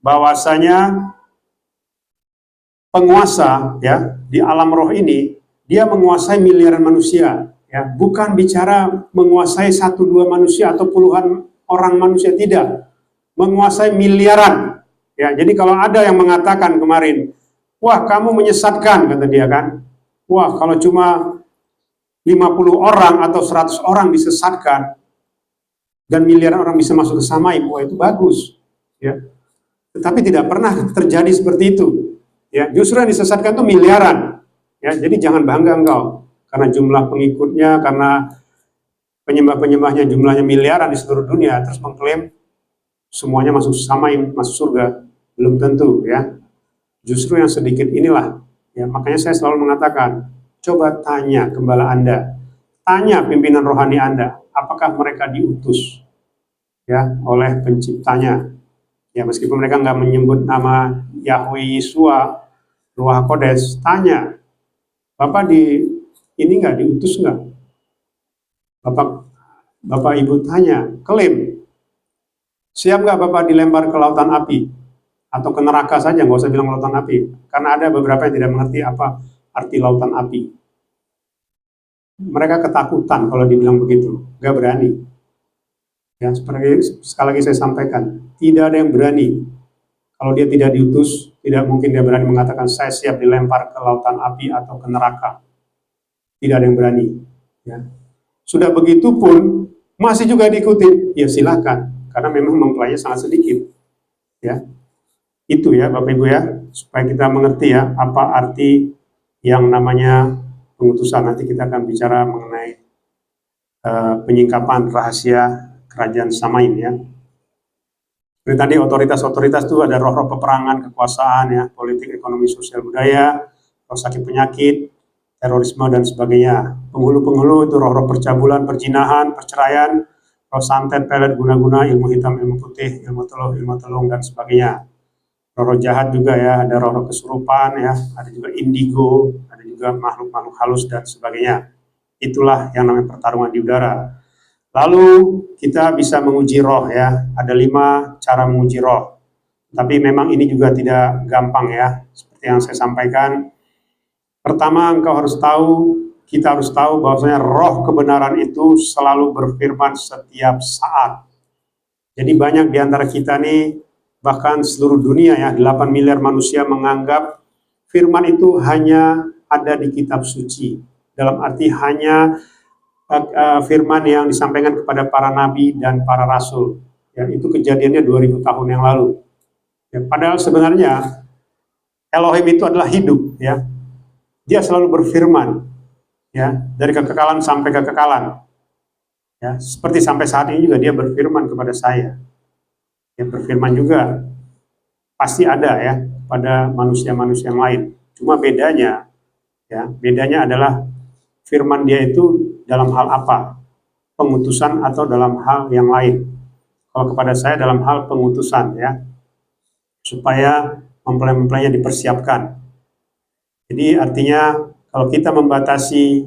bahwasanya penguasa ya di alam roh ini, dia menguasai miliaran manusia ya, bukan bicara menguasai 1-2 manusia atau puluhan orang manusia, tidak, menguasai miliaran ya. Jadi kalau ada yang mengatakan kemarin, wah kamu menyesatkan, kata dia kan, wah kalau cuma 50 orang atau 100 orang disesatkan dan miliaran orang bisa masuk ke Samaim, wah itu bagus ya. Tetapi tidak pernah terjadi seperti itu ya. Justru yang disesatkan itu miliaran ya. Jadi jangan bangga engkau karena jumlah pengikutnya, karena penyembah-penyembahnya jumlahnya miliaran di seluruh dunia, terus mengklaim semuanya masuk Samaim, masuk surga. Belum tentu ya. Justru yang sedikit inilah ya. Makanya saya selalu mengatakan, coba tanya gembala Anda, tanya pimpinan rohani Anda, apakah mereka diutus ya oleh penciptanya. Ya, meskipun mereka nggak menyebut nama Yahweh Yeshua, Ruach Kodes, tanya, Bapak ini nggak diutus nggak? Bapak Ibu tanya, klaim, siap nggak Bapak dilempar ke lautan api? Atau ke neraka saja, nggak usah bilang lautan api. Karena ada beberapa yang tidak mengerti apa arti lautan api. Mereka ketakutan kalau dibilang begitu, nggak berani. Ya, seperti sekali lagi saya sampaikan, tidak ada yang berani. Kalau dia tidak diutus, tidak mungkin dia berani mengatakan saya siap dilempar ke lautan api atau ke neraka. Tidak ada yang berani. Ya. Sudah begitu pun masih juga diikuti, ya silakan, karena memang mempelainya sangat sedikit. Ya, itu ya Bapak Ibu ya, supaya kita mengerti ya apa arti yang namanya pengutusan. Nanti kita akan bicara mengenai penyingkapan rahasia kerajaan Samaim ya. Seperti tadi otoritas-otoritas itu ada roh-roh peperangan, kekuasaan ya, politik, ekonomi, sosial, budaya, roh sakit penyakit, terorisme dan sebagainya. Penghulu-penghulu itu roh-roh percabulan, perjinahan, perceraian, roh santet, pelet, guna-guna, ilmu hitam, ilmu putih, ilmu telung dan sebagainya. Roh-roh jahat juga ya, ada roh-roh kesurupan ya, ada juga indigo, ada juga makhluk-makhluk halus dan sebagainya. Itulah yang namanya pertarungan di udara. Lalu kita bisa menguji roh ya, ada 5 cara menguji roh. Tapi memang ini juga tidak gampang ya, seperti yang saya sampaikan. Pertama, kita harus tahu bahwasanya roh kebenaran itu selalu berfirman setiap saat. Jadi banyak di antara kita nih, bahkan seluruh dunia ya, 8 miliar manusia menganggap firman itu hanya ada di kitab suci. Dalam arti hanya firman yang disampaikan kepada para nabi dan para rasul. Ya, itu kejadiannya 2000 tahun yang lalu. Ya, padahal sebenarnya Elohim itu adalah hidup, ya. Dia selalu berfirman, ya, dari kekekalan sampai kekekalan. Ya, seperti sampai saat ini juga dia berfirman kepada saya. Ya, berfirman juga pasti ada ya pada manusia-manusia yang lain. Cuma bedanya, ya, bedanya adalah firman dia itu dalam hal apa? Pengutusan atau dalam hal yang lain. Kalau kepada saya dalam hal pengutusan, ya, supaya mempelai-mempelainya dipersiapkan. Jadi artinya kalau kita membatasi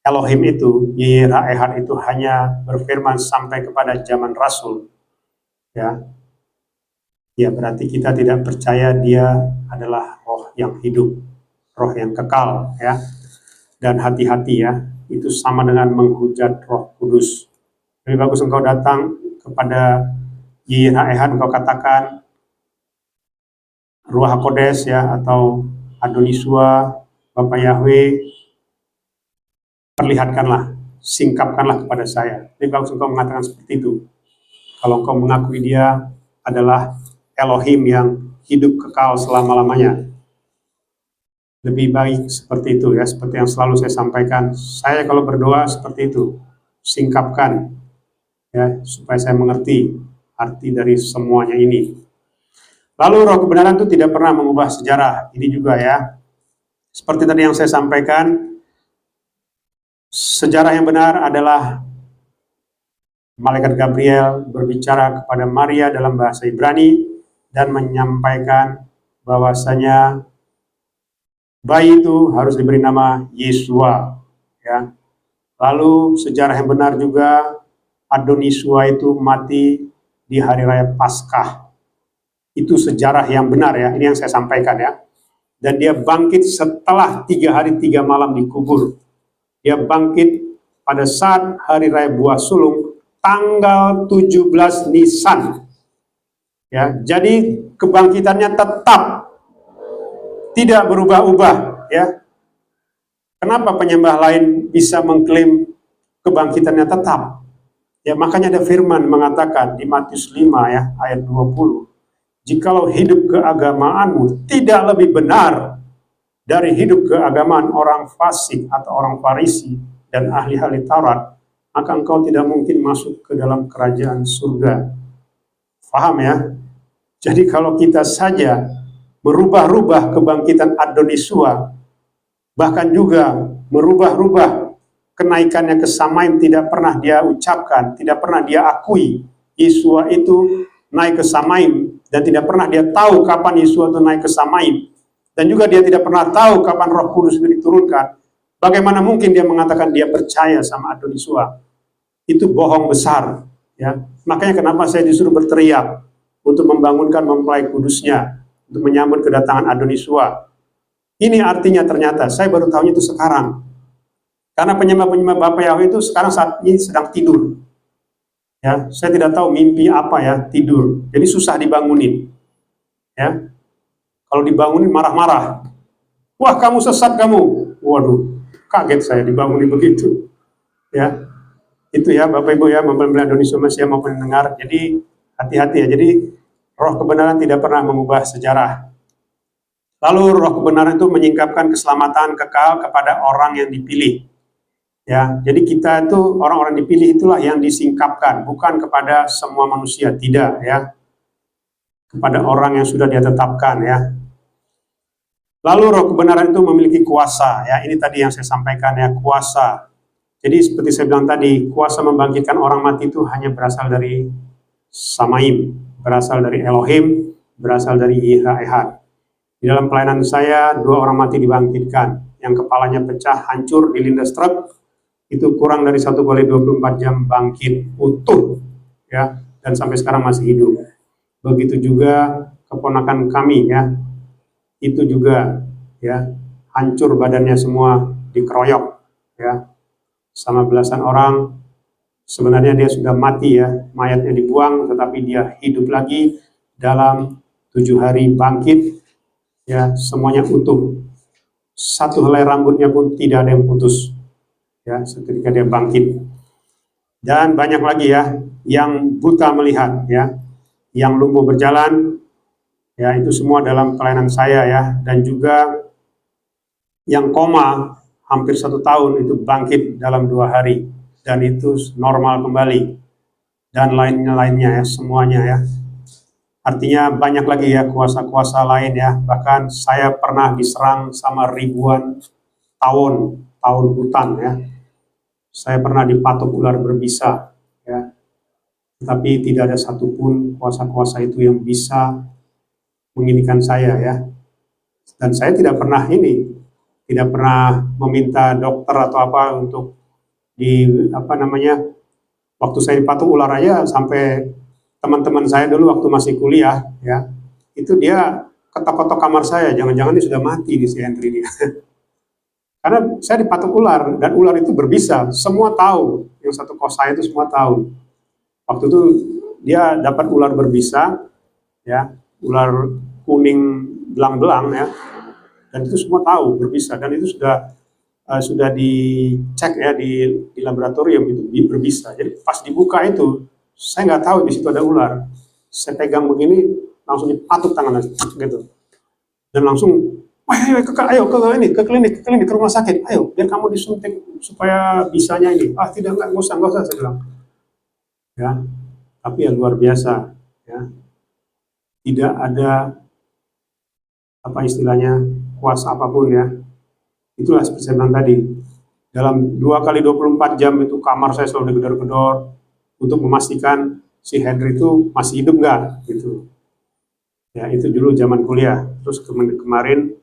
Elohim itu, Yirah itu hanya berfirman sampai kepada zaman Rasul, ya, ya berarti kita tidak percaya dia adalah roh yang hidup, roh yang kekal, ya. Dan hati-hati ya, itu sama dengan menghujat Roh Kudus. Lebih bagus engkau datang kepada Yirah, engkau katakan Ruach HaKodes ya, atau Adonisua, Bapak Yahweh, perlihatkanlah, singkapkanlah kepada saya. Lebih bagus engkau mengatakan seperti itu. Kalau engkau mengakui dia adalah Elohim yang hidup kekal selama-lamanya. Lebih baik seperti itu ya, seperti yang selalu saya sampaikan. Saya kalau berdoa seperti itu, singkapkan ya, supaya saya mengerti arti dari semuanya ini. Lalu roh kebenaran itu tidak pernah mengubah sejarah. Ini juga ya, seperti tadi yang saya sampaikan, sejarah yang benar adalah malaikat Gabriel berbicara kepada Maria dalam bahasa Ibrani dan menyampaikan bahwasanya bayi itu harus diberi nama Yesua, ya. Lalu sejarah yang benar juga, Adonisua itu mati di hari raya Paskah. Itu sejarah yang benar ya, ini yang saya sampaikan ya. Dan dia bangkit setelah 3 hari 3 malam dikubur. Dia bangkit pada saat hari raya Buah Sulung, tanggal 17 Nisan. Ya, jadi kebangkitannya tetap tidak berubah-ubah ya. Kenapa penyembah lain bisa mengklaim kebangkitannya tetap? Ya, makanya ada firman mengatakan di Matius 5 ya ayat 20. Jikalau hidup keagamaanmu tidak lebih benar dari hidup keagamaan orang fasik atau orang Farisi dan ahli-ahli Taurat, maka engkau tidak mungkin masuk ke dalam kerajaan surga. Paham ya? Jadi kalau kita saja merubah-rubah kebangkitan Adonisua, bahkan juga merubah-rubah kenaikannya ke Samaim, tidak pernah dia ucapkan, tidak pernah dia akui Yesua itu naik ke Samaim, dan tidak pernah dia tahu kapan Yesua itu naik ke Samaim, dan juga dia tidak pernah tahu kapan Roh Kudus itu diturunkan. Bagaimana mungkin dia mengatakan dia percaya sama Adonisua? Itu bohong besar ya. Makanya kenapa saya disuruh berteriak untuk membangunkan mempelai kudusnya, untuk menyambut kedatangan Adonisua. Ini artinya ternyata, saya baru tahunya itu sekarang. Karena penyembah-penyembah Bapak Yahweh itu sekarang saat ini sedang tidur. Ya, saya tidak tahu mimpi apa ya, tidur. Jadi susah dibangunin. Ya. Kalau dibangunin marah-marah. Wah, kamu sesat kamu. Waduh, kaget saya dibangunin begitu. Ya. Itu ya Bapak Ibu ya, mempelai Adonisua Mesia maupun pendengar. Jadi hati-hati ya. Jadi roh kebenaran tidak pernah mengubah sejarah. Lalu roh kebenaran itu menyingkapkan keselamatan kekal kepada orang yang dipilih. Ya, jadi kita itu orang-orang dipilih itulah yang disingkapkan, bukan kepada semua manusia, tidak ya. Kepada orang yang sudah dia tetapkan ya. Lalu roh kebenaran itu memiliki kuasa ya. Ini tadi yang saya sampaikan ya, kuasa. Jadi seperti saya bilang tadi, kuasa membangkitkan orang mati itu hanya berasal dari Samaim, berasal dari Elohim, berasal dari Yirah. Di dalam pelayanan saya 2 orang mati dibangkitkan, yang kepalanya pecah, hancur, dilindas truk. Itu kurang dari 1 kali 24 jam bangkit utuh ya, dan sampai sekarang masih hidup. Begitu juga keponakan kami ya, itu juga ya hancur badannya semua, dikeroyok ya sama belasan orang. Sebenarnya dia sudah mati ya, mayatnya dibuang, tetapi dia hidup lagi dalam 7 hari bangkit ya, semuanya utuh. Satu helai rambutnya pun tidak ada yang putus ya, seketika dia bangkit. Dan banyak lagi ya, yang buta melihat ya, yang lumpuh berjalan ya, itu semua dalam pelayanan saya ya. Dan juga yang koma hampir 1 tahun itu bangkit dalam 2 hari dan itu normal kembali, dan lainnya ya, semuanya ya. Artinya banyak lagi ya kuasa-kuasa lain ya. Bahkan saya pernah diserang sama ribuan tahun hutan ya. Saya pernah dipatuk ular berbisa ya. Tapi tidak ada satupun kuasa-kuasa itu yang bisa menginikan saya ya. Dan saya tidak pernah meminta dokter atau apa untuk waktu saya dipatuk ular aja, sampai teman-teman saya dulu waktu masih kuliah ya, itu dia ketok-ketok kamar saya, jangan-jangan dia sudah mati di si Henry dia. Karena saya dipatuk ular, dan ular itu berbisa, semua tahu, yang satu kos saya itu semua tahu. Waktu itu dia dapat ular berbisa ya, ular kuning belang-belang ya, dan itu semua tahu berbisa, dan itu sudah dicek ya di laboratorium, itu berbisa. Jadi pas dibuka itu, saya nggak tahu di situ ada ular. Saya pegang begini, langsung dipatuk tangannya gitu, dan langsung, ayo ke klinik, ke rumah sakit, ayo biar kamu disuntik supaya bisanya ini. Tidak, nggak usah saya bilang. Ya, tapi ya luar biasa ya. Tidak ada apa istilahnya kuasa apapun ya. Itulah seperti saya bilang tadi, dalam 2 kali 24 jam itu kamar saya selalu digedor-gedor untuk memastikan si Henry itu masih hidup nggak gitu. Ya, itu dulu zaman kuliah. Terus kemarin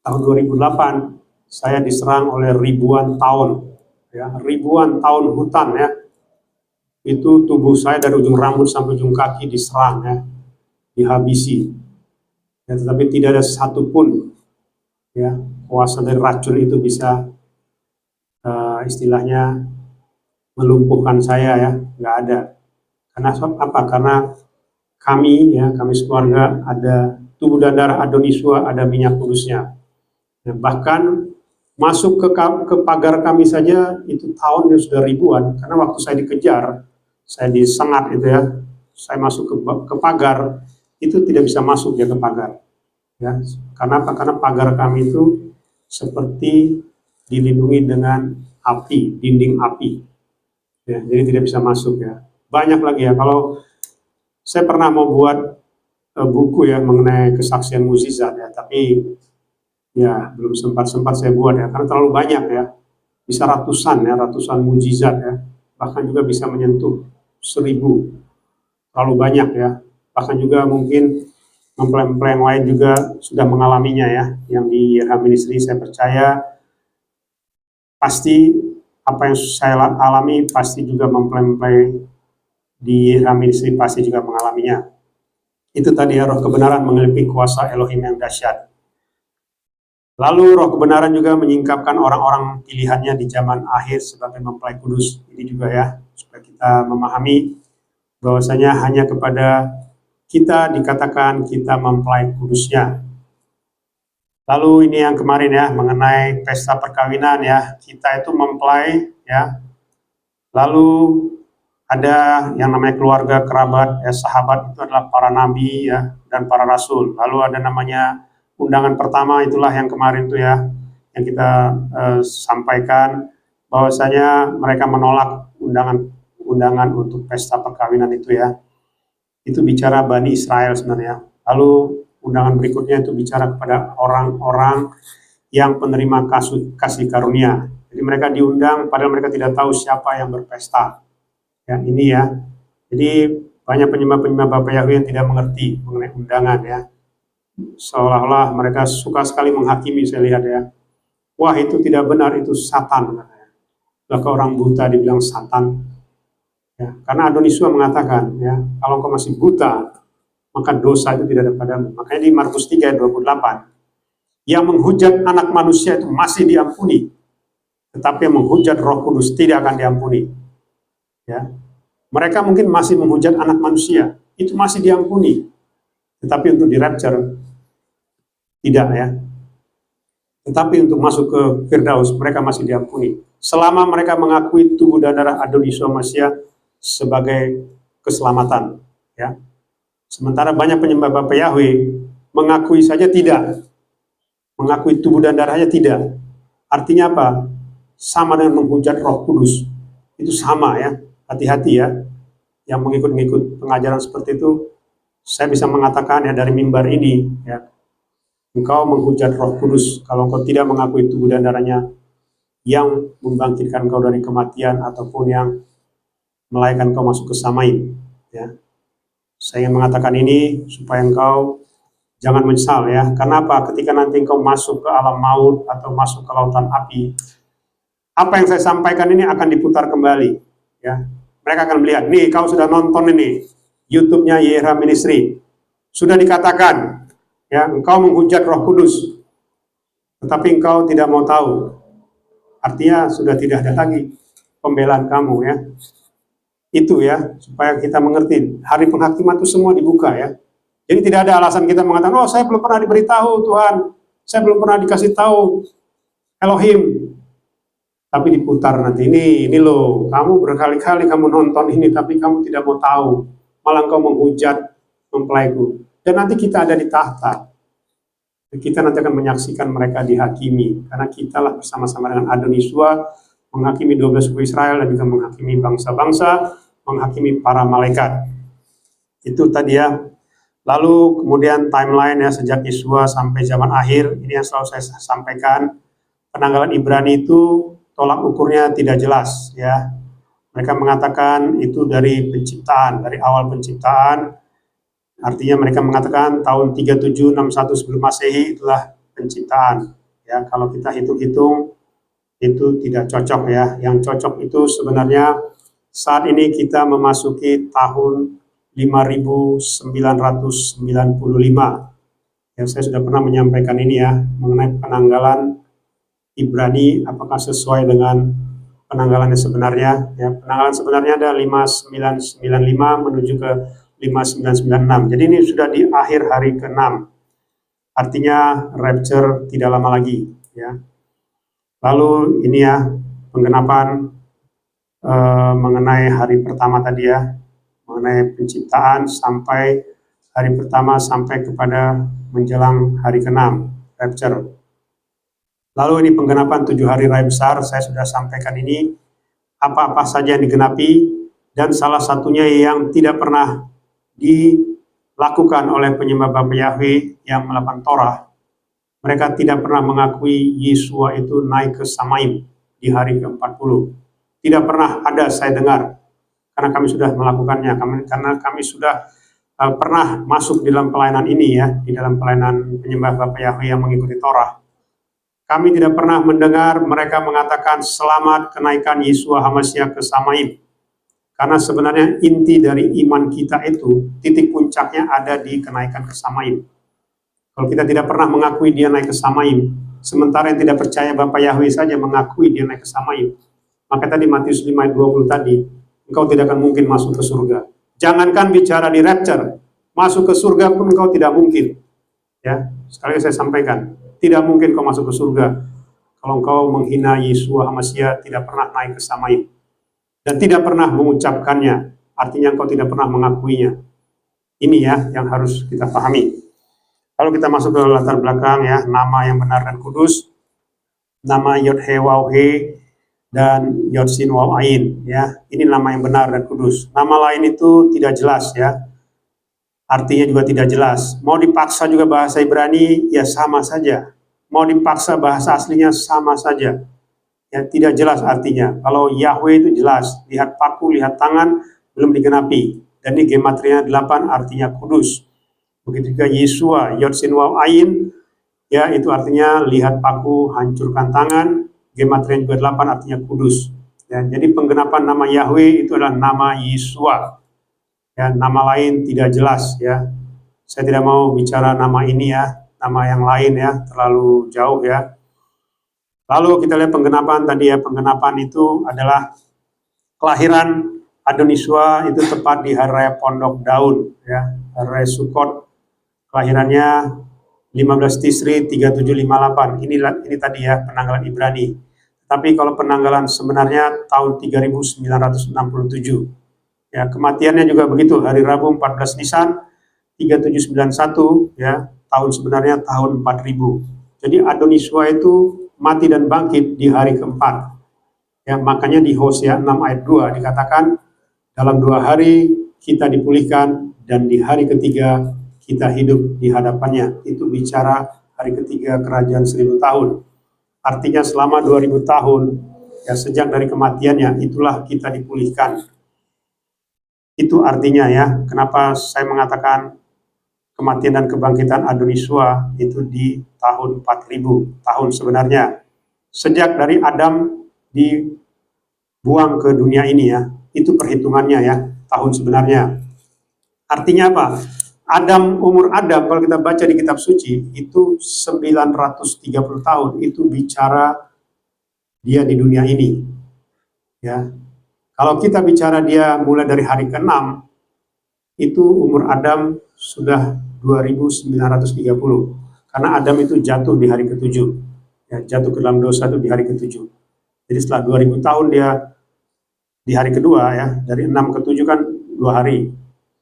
tahun 2008 saya diserang oleh ribuan tahun ya, ribuan tahun hutan ya. Itu tubuh saya dari ujung rambut sampai ujung kaki diserang ya, dihabisi. Ya, tetapi tidak ada satupun ya kuasa dari racun itu bisa istilahnya melumpuhkan saya ya, nggak ada. Karena apa? Karena kami sekeluarga ada tubuh dan darah Adoniswa, ada minyak kudusnya. Ya, bahkan masuk ke pagar kami saja itu tahunnya sudah ribuan. Karena waktu saya dikejar, saya disengat itu ya, saya masuk ke pagar itu tidak bisa masuk ya ke pagar. Ya, karena apa? Karena pagar kami itu seperti dilindungi dengan api, dinding api. Ya, jadi tidak bisa masuk ya. Banyak lagi ya. Kalau saya pernah mau buat buku ya mengenai kesaksian mukjizat ya, tapi ya belum sempat saya buat ya, karena terlalu banyak ya. Bisa ratusan mukjizat ya. Bahkan juga bisa menyentuh 1000. Terlalu banyak ya. Bahkan juga mungkin mempelai-mempelai yang lain juga sudah mengalaminya ya. Yang di YH Ministry saya percaya pasti apa yang saya alami pasti juga mempelai-mempelai di YH Ministry pasti juga mengalaminya. Itu tadi ya, roh kebenaran mengelilingi kuasa Elohim yang dahsyat. Lalu roh kebenaran juga menyingkapkan orang-orang pilihannya di zaman akhir sebagai mempelai kudus. Ini juga ya, supaya kita memahami bahwasanya hanya kepada kita dikatakan kita mempelai kudusnya. Lalu ini yang kemarin ya, mengenai pesta perkawinan ya, kita itu mempelai ya. Lalu ada yang namanya keluarga, kerabat, ya, sahabat itu adalah para nabi ya, dan para rasul. Lalu ada namanya undangan pertama, itulah yang kemarin tuh ya, yang kita sampaikan bahwasanya mereka menolak undangan untuk pesta perkawinan itu ya. Itu bicara Bani Israel sebenarnya. Lalu undangan berikutnya itu bicara kepada orang-orang yang penerima kasih karunia. Jadi mereka diundang padahal mereka tidak tahu siapa yang berpesta. Ya, ini ya. Jadi banyak penyembah-penyembah Bapak Yahweh yang tidak mengerti mengenai undangan ya. Seolah-olah mereka suka sekali menghakimi, saya lihat ya. Wah, itu tidak benar, itu Satan. Maka orang buta dibilang Satan. Ya, karena Adoniswa mengatakan ya, kalau engkau masih buta, maka dosa itu tidak ada padamu. Makanya di Markus 3 ayat 28, Yang menghujat anak manusia itu masih diampuni, tetapi yang menghujat Roh Kudus tidak akan diampuni. Ya, mereka mungkin masih menghujat anak manusia, itu masih diampuni, tetapi untuk di rapture tidak ya. Tetapi untuk masuk ke Firdaus mereka masih diampuni selama mereka mengakui tubuh dan darah Adon Yeshua Mashiach sebagai keselamatan ya. Sementara banyak penyembah Bapa Yahweh mengakui saja tidak, mengakui tubuh dan darahnya tidak. Artinya apa? Sama dengan menghujat Roh Kudus. Itu sama ya. Hati-hati ya. Yang mengikut-ngikut pengajaran seperti itu, saya bisa mengatakan ya dari mimbar ini ya, engkau menghujat Roh Kudus kalau engkau tidak mengakui tubuh dan darahnya yang membangkitkan engkau dari kematian ataupun yang melahirkan engkau masuk ke Samaim ya. Saya ingin mengatakan ini supaya engkau jangan menyesal ya. Karena apa? Ketika nanti engkau masuk ke alam maut atau masuk ke lautan api, apa yang saya sampaikan ini akan diputar kembali ya. Mereka akan melihat, nih kau sudah nonton ini YouTube-nya Yehra Ministry, sudah dikatakan ya, engkau menghujat Roh Kudus, tetapi engkau tidak mau tahu. Artinya sudah tidak ada lagi pembelaan kamu ya. Itu ya, supaya kita mengerti. Hari penghakiman itu semua dibuka ya. Jadi tidak ada alasan kita mengatakan, oh saya belum pernah diberitahu Tuhan, saya belum pernah dikasih tahu Elohim. Tapi diputar nanti, ini loh, kamu berkali-kali kamu nonton ini, tapi kamu tidak mau tahu. Malah engkau menghujat mempelaiku. Dan nanti kita ada di tahta. Kita nanti akan menyaksikan mereka dihakimi. Karena kita lah bersama-sama dengan Adon Yeshua menghakimi 12 suku Israel dan juga menghakimi bangsa-bangsa, menghakimi para malaikat. Itu tadi ya. Lalu kemudian timeline ya sejak Yeshua sampai zaman akhir, ini yang selalu saya sampaikan. Penanggalan Ibrani itu tolak ukurnya tidak jelas ya. Mereka mengatakan itu dari penciptaan, dari awal penciptaan. Artinya mereka mengatakan tahun 3761 sebelum Masehi itulah penciptaan. Ya, kalau kita hitung-hitung itu tidak cocok ya. Yang cocok itu sebenarnya saat ini kita memasuki tahun 5995. Ya, saya sudah pernah menyampaikan ini ya mengenai penanggalan Ibrani apakah sesuai dengan penanggalannya sebenarnya ya. Penanggalan sebenarnya ada 5995 menuju ke 5996. Jadi ini sudah di akhir hari ke-6. Artinya rapture tidak lama lagi ya. Lalu ini ya penggenapan mengenai hari pertama tadi ya, mengenai penciptaan sampai hari pertama sampai kepada menjelang hari ke-6 rapture. Lalu ini penggenapan 7 hari raya besar, saya sudah sampaikan ini, apa-apa saja yang digenapi, dan salah satunya yang tidak pernah dilakukan oleh penyembah Bapa Yahweh yang melakukan Torah. Mereka tidak pernah mengakui Yeshua itu naik ke Samaim di hari ke-40. Tidak pernah ada saya dengar, karena kami sudah melakukannya, karena kami sudah pernah masuk di dalam pelayanan ini ya, di dalam pelayanan penyembah Bapa Yahweh yang mengikuti Torah. Kami tidak pernah mendengar mereka mengatakan selamat kenaikan Yeshua HaMashiach ke Samaim. Karena sebenarnya inti dari iman kita itu, titik puncaknya ada di kenaikan ke Samaim. Kalau kita tidak pernah mengakui dia naik ke Samaim, sementara yang tidak percaya Bapa Yahweh saja mengakui dia naik ke Samaim, maka tadi Matius 5 ayat 20 tadi, engkau tidak akan mungkin masuk ke surga. Jangankan bicara di rapture, masuk ke surga pun engkau tidak mungkin. Ya, sekali saya sampaikan, tidak mungkin kau masuk ke surga kalau engkau menghina Yeshua HaMashiach, tidak pernah naik ke Samaim dan tidak pernah mengucapkannya, artinya engkau tidak pernah mengakuinya. Ini ya yang harus kita pahami. Kalau kita masuk ke latar belakang ya, nama yang benar dan kudus, nama Yod He Waw He dan Yod Sin Waw Ain ya, ini nama yang benar dan kudus. Nama lain itu tidak jelas ya, artinya juga tidak jelas. Mau dipaksa juga bahasa Ibrani ya sama saja, mau dipaksa bahasa aslinya sama saja ya, tidak jelas artinya. Kalau Yahweh itu jelas, lihat paku, lihat tangan, belum digenapi, dan ini gematrinya 8 artinya kudus. Begitu juga Yeshua, Yod Sin Waw Ain ya, itu artinya lihat paku, hancurkan tangan, gematrinya juga 8 artinya kudus ya. Jadi penggenapan nama Yahweh itu adalah nama Yeshua ya, nama lain tidak jelas ya. Saya tidak mau bicara nama ini ya, nama yang lain ya, terlalu jauh ya. Lalu kita lihat penggenapan tadi ya, penggenapan itu adalah kelahiran Adoniswa itu tepat di hari raya Pondok Daun ya, hari raya Sukot, kelahirannya 15 Tisri 3758. Ini tadi ya penanggalan Ibrani. Tapi kalau penanggalan sebenarnya tahun 3967. Ya, kematiannya juga begitu, hari Rabu 14 Nisan 3791 ya, tahun sebenarnya tahun 4000. Jadi Adoniswa itu mati dan bangkit di hari keempat. Ya, makanya di Hosea 6 ayat 2 dikatakan dalam 2 hari kita dipulihkan dan di hari ketiga kita hidup di hadapannya. Itu bicara hari ketiga kerajaan 1000 tahun. Artinya selama 2000 tahun ya, sejak dari kematiannya itulah kita dipulihkan. Itu artinya ya, kenapa saya mengatakan kematian dan kebangkitan Adoniswa itu di tahun 4000 tahun sebenarnya. Sejak dari Adam dibuang ke dunia ini ya, itu perhitungannya ya, tahun sebenarnya. Artinya apa? Umur Adam kalau kita baca di kitab suci itu 930 tahun, itu bicara dia di dunia ini. Ya. Kalau kita bicara dia mulai dari hari ke-6, itu umur Adam sudah 2930. Karena Adam itu jatuh di hari ke-7. Ya, jatuh ke dalam dosa itu di hari ke-7. Jadi setelah 2000 tahun dia di hari kedua ya, dari 6 ke 7 kan 2 hari.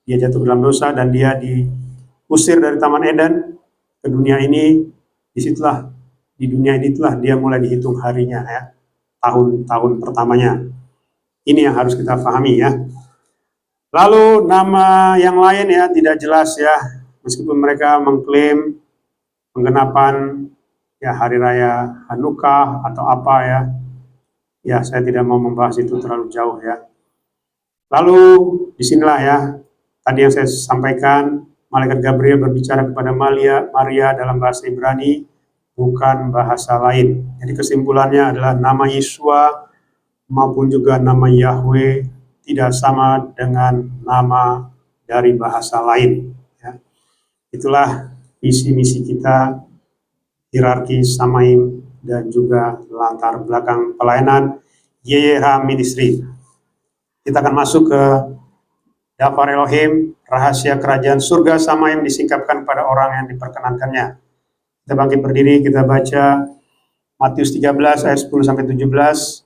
Dia jatuh ke dalam dosa dan dia diusir dari Taman Eden ke dunia ini. Disitulah, di dunia ini telah dia mulai dihitung harinya ya, tahun-tahun pertamanya. Ini yang harus kita pahami ya. Lalu nama yang lain ya tidak jelas ya, meskipun mereka mengklaim penggenapan ya hari raya Hanukkah atau apa ya. Ya, saya tidak mau membahas itu terlalu jauh ya. Lalu disinilah ya, tadi yang saya sampaikan, Malaikat Gabriel berbicara kepada Maria dalam bahasa Ibrani, bukan bahasa lain. Jadi kesimpulannya adalah nama Yesua maupun juga nama Yahweh tidak sama dengan nama dari bahasa lain. Ya. Itulah visi misi kita, hierarki Samaim dan juga latar belakang pelayanan YYH Ministry. Kita akan masuk ke Daftar Elohim, rahasia kerajaan surga Samaim disingkapkan pada orang yang diperkenankannya. Kita bangkit berdiri, kita baca Matius 13 ayat 10 sampai 17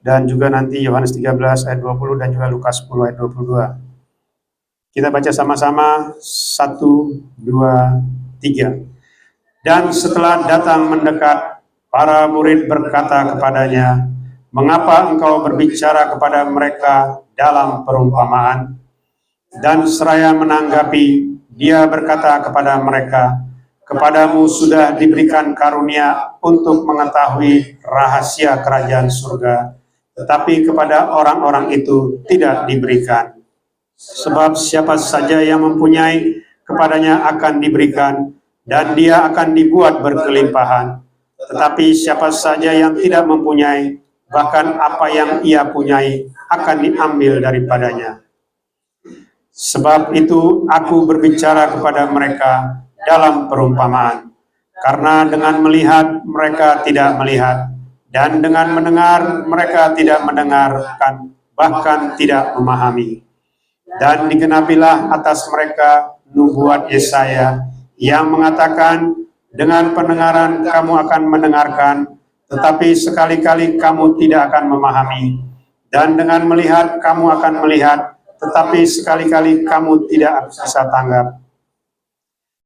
dan juga nanti Yohanes 13 ayat 20 dan juga Lukas 10 ayat 22. Kita baca sama-sama 1 2 3. Dan setelah datang mendekat, para murid berkata kepadanya, "Mengapa engkau berbicara kepada mereka dalam perumpamaan?" Dan seraya menanggapi, dia berkata kepada mereka, "Kepadamu sudah diberikan karunia untuk mengetahui rahasia kerajaan surga, tetapi kepada orang-orang itu tidak diberikan. Sebab siapa saja yang mempunyai, kepadanya akan diberikan, dan dia akan dibuat berkelimpahan. Tetapi siapa saja yang tidak mempunyai, bahkan apa yang ia punyai akan diambil daripadanya. Sebab itu aku berbicara kepada mereka dalam perumpamaan, karena dengan melihat mereka tidak melihat, dan dengan mendengar mereka tidak mendengarkan, bahkan tidak memahami. Dan digenapilah atas mereka nubuat Yesaya yang mengatakan, dengan pendengaran kamu akan mendengarkan, tetapi sekali-kali kamu tidak akan memahami. Dan dengan melihat kamu akan melihat, tetapi sekali-kali kamu tidak bisa tanggap.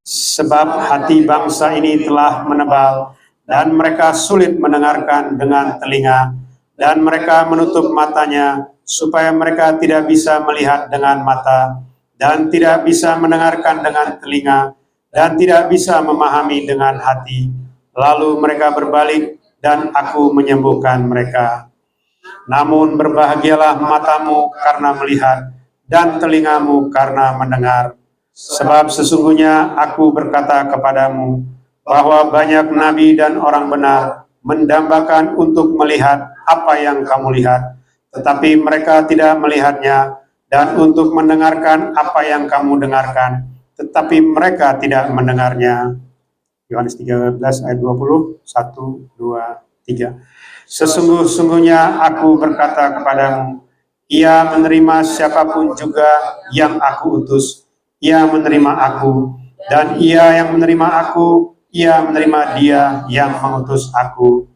Sebab hati bangsa ini telah menebal, dan mereka sulit mendengarkan dengan telinga, dan mereka menutup matanya, supaya mereka tidak bisa melihat dengan mata, dan tidak bisa mendengarkan dengan telinga, dan tidak bisa memahami dengan hati. Lalu mereka berbalik, dan aku menyembuhkan mereka. Namun berbahagialah matamu karena melihat, dan telingamu karena mendengar. Sebab sesungguhnya aku berkata kepadamu, bahwa banyak nabi dan orang benar mendambakan untuk melihat apa yang kamu lihat, tetapi mereka tidak melihatnya, dan untuk mendengarkan apa yang kamu dengarkan, tetapi mereka tidak mendengarnya. Yohanes 13 ayat 20, 1, 2, 3. Sesungguh-sungguhnya aku berkata kepadamu, ia menerima siapapun juga yang aku utus, ia menerima aku, dan ia yang menerima aku, ia menerima dia yang mengutus aku.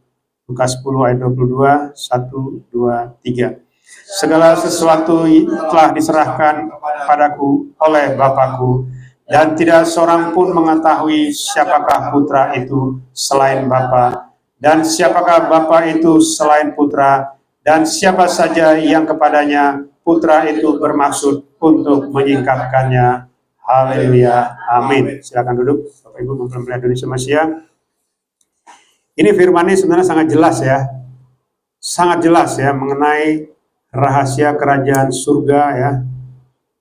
Lukas 10 ayat 22, 1, 2, 3. Segala sesuatu telah diserahkan kepadaku oleh Bapakku, dan tidak seorang pun mengetahui siapakah putra itu selain Bapa, dan siapakah Bapa itu selain putra, dan siapa saja yang kepadanya putra itu bermaksud untuk menyingkapkannya. Haleluya, amin. Silakan duduk, Bapak Ibu mempelai Indonesia Masia. Ini firman-nya sebenarnya sangat jelas ya, sangat jelas ya mengenai rahasia kerajaan surga ya,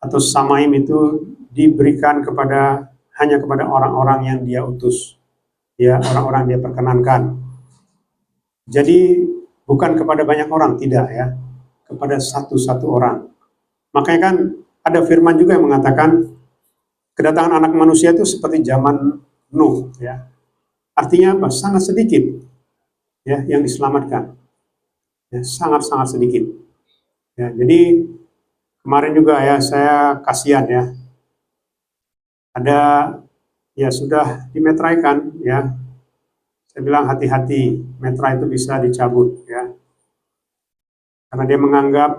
atau samaim itu diberikan hanya kepada orang-orang yang dia utus, ya, orang-orang dia perkenankan. Jadi bukan kepada banyak orang, tidak ya, kepada satu-satu orang. Makanya kan ada firman juga yang mengatakan kedatangan anak manusia itu seperti zaman Nuh ya. Artinya apa? Sangat sedikit ya yang diselamatkan. Ya, sangat-sangat sedikit. Ya, jadi kemarin juga ya saya kasihan ya. Ada ya sudah dimetraikan ya. Saya bilang hati-hati, metra itu bisa dicabut ya. Karena dia menganggap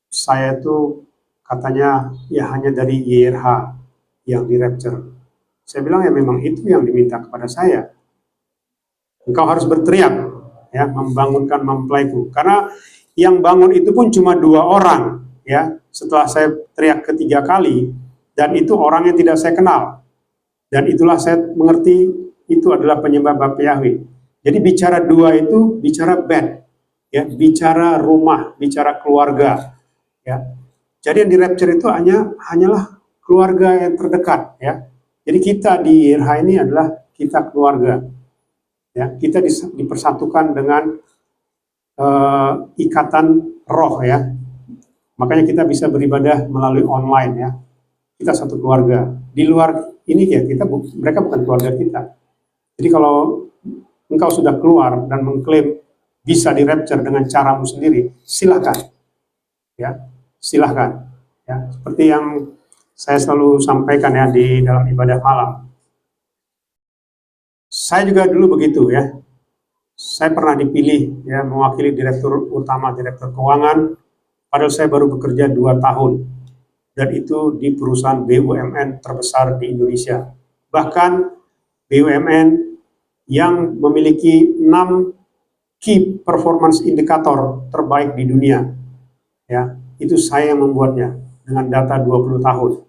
saya itu katanya ya hanya dari YRH yang di rapture. Saya bilang ya memang itu yang diminta kepada saya. Engkau harus berteriak ya, membangunkan mempelaiku. Karena yang bangun itu pun cuma 2 orang ya. Setelah saya teriak ketiga kali, dan itu orang yang tidak saya kenal. Dan itulah saya mengerti itu adalah penyembah Bapa Yahweh. Jadi bicara 2 itu bicara bed, ya, bicara rumah, bicara keluarga, ya. Jadi yang di rapture itu hanyalah keluarga yang terdekat, ya. Jadi kita di YRH ini adalah kita keluarga, ya. Kita dipersatukan dengan ikatan roh, ya. Makanya kita bisa beribadah melalui online, ya. Kita satu keluarga. Di luar ini ya mereka bukan keluarga kita. Jadi kalau engkau sudah keluar dan mengklaim bisa di rapture dengan caramu sendiri, silakan, ya, silakan, ya. Seperti yang saya selalu sampaikan ya di dalam ibadah malam. Saya juga dulu begitu ya. Saya pernah dipilih ya mewakili direktur utama, direktur keuangan, padahal saya baru bekerja 2 tahun. Dan itu di perusahaan BUMN terbesar di Indonesia. Bahkan BUMN yang memiliki 6 key performance indikator terbaik di dunia. Ya, itu saya yang membuatnya dengan data 20 tahun.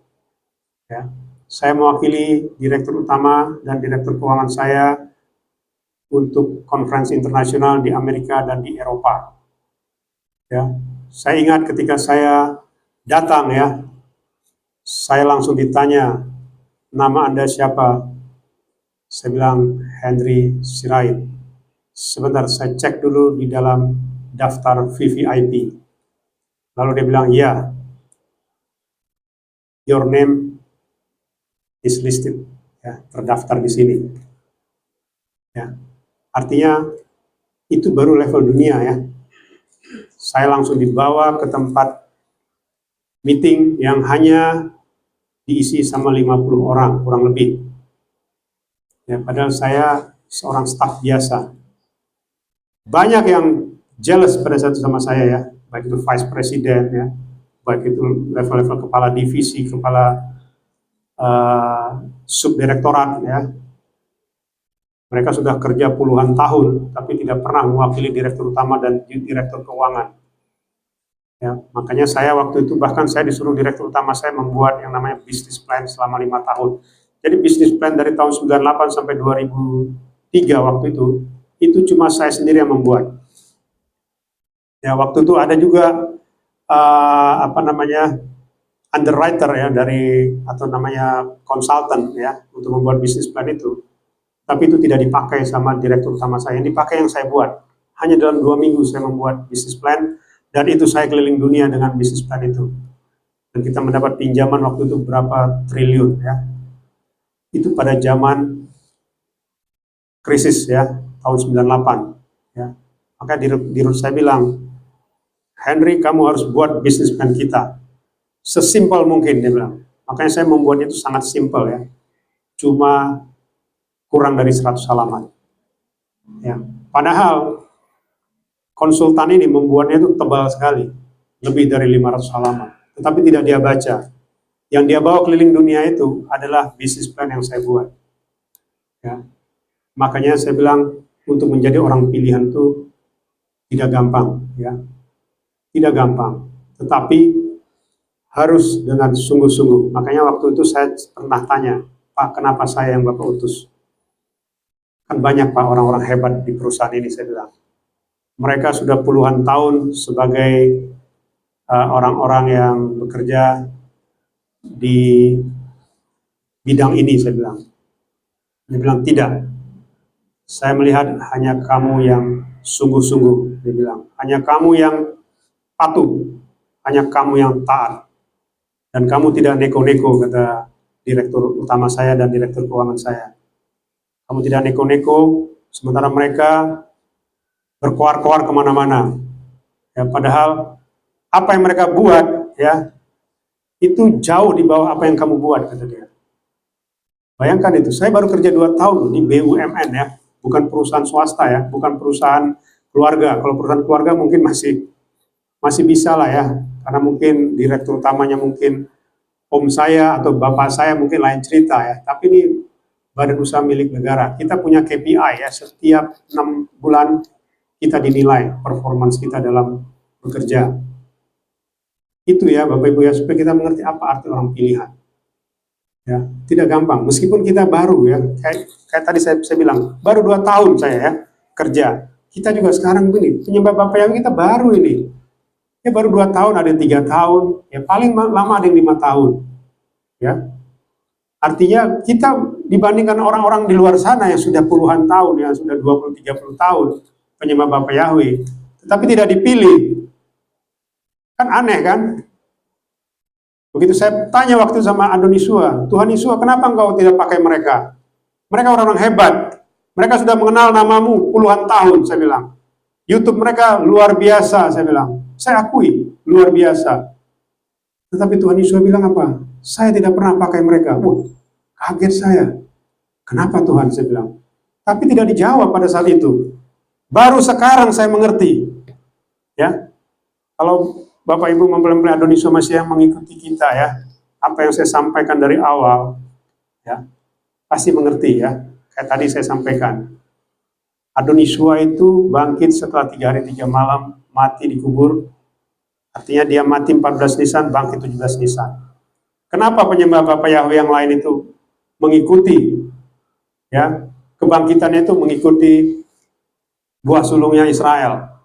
Ya, saya mewakili direktur utama dan direktur keuangan saya untuk konferensi internasional di Amerika dan di Eropa. Ya, saya ingat ketika saya datang ya, saya langsung ditanya, nama Anda siapa? Saya bilang, Henry Sirait. Sebentar, saya cek dulu di dalam daftar VVIP. Lalu dia bilang, ya, your name is listed, ya, terdaftar di sini. Ya, artinya itu baru level dunia ya. Saya langsung dibawa ke tempat meeting yang hanya diisi sama 50 orang, kurang lebih. Ya, padahal saya seorang staf biasa. Banyak yang jealous pada saat itu sama saya ya, baik itu vice president ya, baik itu level-level kepala divisi, kepala subdirektorat ya. Mereka sudah kerja puluhan tahun, tapi tidak pernah mewakili direktur utama dan direktur keuangan. Ya, makanya saya waktu itu bahkan saya disuruh direktur utama saya membuat yang namanya business plan selama 5 tahun. Jadi business plan dari tahun 98 sampai 2003 waktu itu cuma saya sendiri yang membuat. Ya, waktu itu ada juga underwriter ya atau namanya konsultan ya untuk membuat business plan itu. Tapi itu tidak dipakai sama direktur utama saya. Yang dipakai yang saya buat. Hanya dalam 2 minggu saya membuat business plan. Dan itu saya keliling dunia dengan bisnis plan itu. Dan kita mendapat pinjaman waktu itu berapa triliun ya. Itu pada zaman krisis ya tahun 98 ya. Maka dirut saya bilang, Henry, kamu harus buat bisnis plan kita sesimpel mungkin, dia bilang. Makanya saya membuatnya itu sangat simpel ya, cuma kurang dari 100 halaman ya. Padahal konsultan ini membuatnya itu tebal sekali, lebih dari 500 halaman, tetapi tidak dia baca. Yang dia bawa keliling dunia itu adalah bisnis plan yang saya buat ya. Makanya saya bilang, untuk menjadi orang pilihan itu tidak gampang ya, tidak gampang, tetapi harus dengan sungguh-sungguh. Makanya waktu itu saya pernah tanya, Pak, kenapa saya yang Bapak utus? Kan banyak Pak orang-orang hebat di perusahaan ini, saya bilang. Mereka sudah puluhan tahun sebagai orang-orang yang bekerja di bidang ini, saya bilang. Dia bilang, tidak. Saya melihat hanya kamu yang sungguh-sungguh, dia bilang. Hanya kamu yang patuh, hanya kamu yang taat. Dan kamu tidak neko-neko, kata direktur utama saya dan direktur keuangan saya. Kamu tidak neko-neko, sementara mereka berkoar-koar kemana-mana. Ya, padahal apa yang mereka buat, ya, itu jauh di bawah apa yang kamu buat, kata dia. Bayangkan itu, saya baru kerja 2 tahun di BUMN ya, bukan perusahaan swasta ya, bukan perusahaan keluarga. Kalau perusahaan keluarga mungkin masih bisa lah ya, karena mungkin direktur utamanya mungkin om saya atau bapak saya, mungkin lain cerita ya. Tapi ini badan usaha milik negara. Kita punya KPI ya, setiap 6 bulan kita dinilai performance kita dalam bekerja. Itu ya Bapak Ibu ya, supaya kita mengerti apa arti orang pilihan. Ya, tidak gampang. Meskipun kita baru ya, kayak tadi saya bilang, baru 2 tahun saya ya kerja. Kita juga sekarang begini, penyembah Bapak yang kita baru ini. Ya baru 2 tahun, ada yang 3 tahun, ya paling lama ada yang 5 tahun. Ya. Artinya kita dibandingkan orang-orang di luar sana yang sudah puluhan tahun, yang sudah 20-30 tahun penyembah Bapa Yahweh, tetapi tidak dipilih. Kan aneh kan? Begitu saya tanya waktu sama Adonisua, Tuhan Yesus, kenapa engkau tidak pakai mereka? Mereka orang-orang hebat. Mereka sudah mengenal namamu puluhan tahun, saya bilang. YouTube mereka luar biasa, saya bilang. Saya akui, luar biasa. Tetapi Tuhan Yesus bilang apa? Saya tidak pernah pakai mereka. Wah, kaget saya. Kenapa Tuhan, saya bilang. Tapi tidak dijawab pada saat itu. Baru sekarang saya mengerti. Ya, kalau Bapak Ibu mempelai Adonisua masih yang mengikuti kita ya, apa yang saya sampaikan dari awal, ya, pasti mengerti ya. Kayak tadi saya sampaikan, Adonisua itu bangkit setelah 3 hari 3 malam mati dikubur. Artinya dia mati 14 Nisan, bangkit 17 Nisan. Kenapa penyembah Bapa Yahweh yang lain itu mengikuti ya kebangkitannya, itu mengikuti buah sulungnya Israel?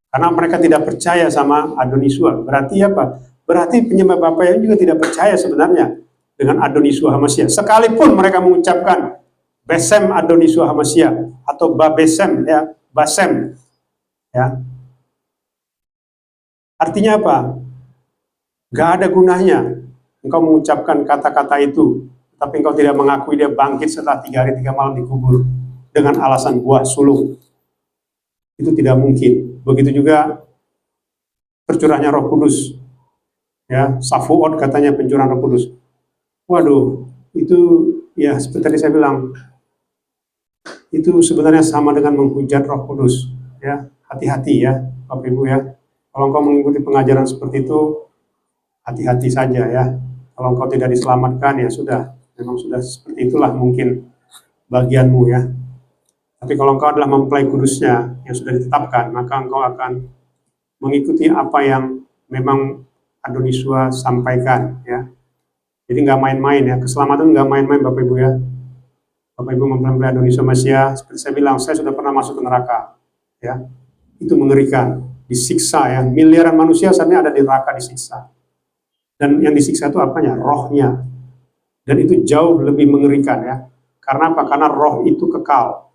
Karena mereka tidak percaya sama Adonisua. Berarti apa? Berarti penyembah Bapa Yahweh juga tidak percaya sebenarnya dengan Adonisua Hamasya. Sekalipun mereka mengucapkan Besem Adonisua Hamasya atau Babesem ya, Basem ya. Artinya apa? Gak ada gunanya engkau mengucapkan kata-kata itu, tapi engkau tidak mengakui dia bangkit setelah 3 hari 3 malam dikubur dengan alasan buah sulung. Itu tidak mungkin. Begitu juga tercurahnya Roh Kudus. Ya, Safuot katanya pencurahan Roh Kudus. Waduh, itu ya seperti tadi saya bilang, itu sebenarnya sama dengan menghujat Roh Kudus. Ya, hati-hati ya, Bapak Ibu ya. Kalau engkau mengikuti pengajaran seperti itu, hati-hati saja ya. Kalau engkau tidak diselamatkan, ya sudah, memang sudah seperti itulah mungkin bagianmu ya. Tapi kalau engkau adalah mempelai kudusnya yang sudah ditetapkan, maka engkau akan mengikuti apa yang memang Adonisua sampaikan ya. Jadi nggak main-main ya, keselamatan nggak main-main Bapak Ibu ya. Bapak Ibu mempelai Adonisua Masya, seperti saya bilang, saya sudah pernah masuk ke neraka ya. Itu mengerikan, disiksa ya. Miliaran manusia saatnya ada di neraka disiksa. Dan yang disiksa itu apanya? Rohnya. Dan itu jauh lebih mengerikan ya. Karena apa? Karena roh itu kekal.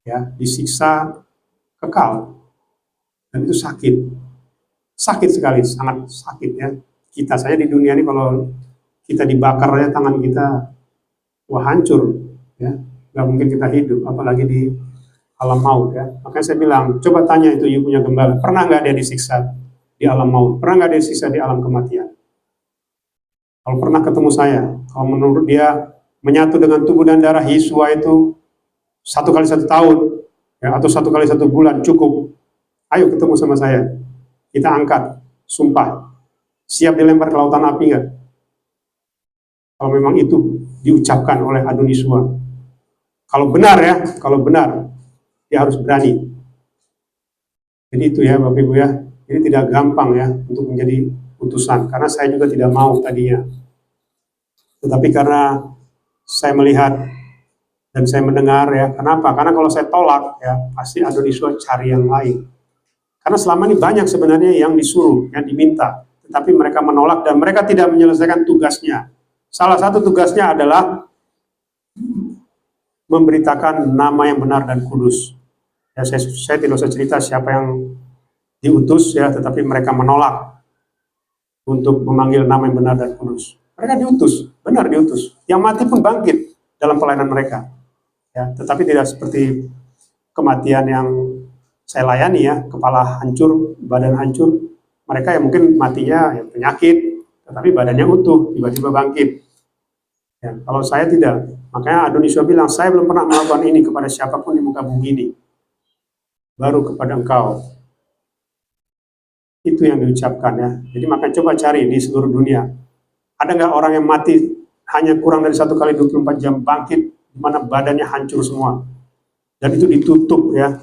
Ya, disiksa kekal. Dan itu sakit. Sakit sekali, sangat sakit ya. Kita saja di dunia ini kalau kita dibakar aja tangan kita, wah hancur ya. nggak mungkin kita hidup, apalagi di alam maut ya. Makanya saya bilang, coba tanya itu you punya gembala, pernah nggak dia disiksa di alam maut? Pernah nggak dia disiksa di alam kematian? Kalau pernah ketemu saya, kalau menurut dia menyatu dengan tubuh dan darah Yesua itu 1 kali 1 tahun, ya, atau 1 kali 1 bulan cukup. Ayo ketemu sama saya, kita angkat, sumpah, siap dilempar ke lautan api nggak? Kalau memang itu diucapkan oleh Adonisua. Kalau benar ya, kalau benar, dia harus berani. Jadi itu ya Bapak Ibu ya, ini tidak gampang ya untuk menjadi utusan, karena saya juga tidak mau tadinya. Tetapi karena saya melihat dan saya mendengar ya, kenapa? Karena kalau saya tolak ya, pasti Adonisua cari yang lain. Karena selama ini banyak sebenarnya yang disuruh, yang diminta, tetapi mereka menolak dan mereka tidak menyelesaikan tugasnya. Salah satu tugasnya adalah memberitakan nama yang benar dan kudus. Ya, saya tidak usah cerita siapa yang diutus ya, tetapi mereka menolak untuk memanggil nama yang benar dan kudus. Mereka diutus, benar diutus. Yang mati pun bangkit dalam pelayanan mereka. Ya, tetapi tidak seperti kematian yang saya layani ya, kepala hancur, badan hancur. Mereka yang mungkin matinya ya, penyakit, tetapi badannya utuh, tiba-tiba bangkit. Ya, kalau saya tidak, makanya Adonisua bilang, saya belum pernah melakukan ini kepada siapapun di muka bumi ini. Baru kepada engkau. Itu yang diucapkan ya. Jadi makanya coba cari di seluruh dunia. Ada nggak orang yang mati hanya kurang dari 1 kali 24 jam bangkit, di mana badannya hancur semua. Dan itu ditutup ya.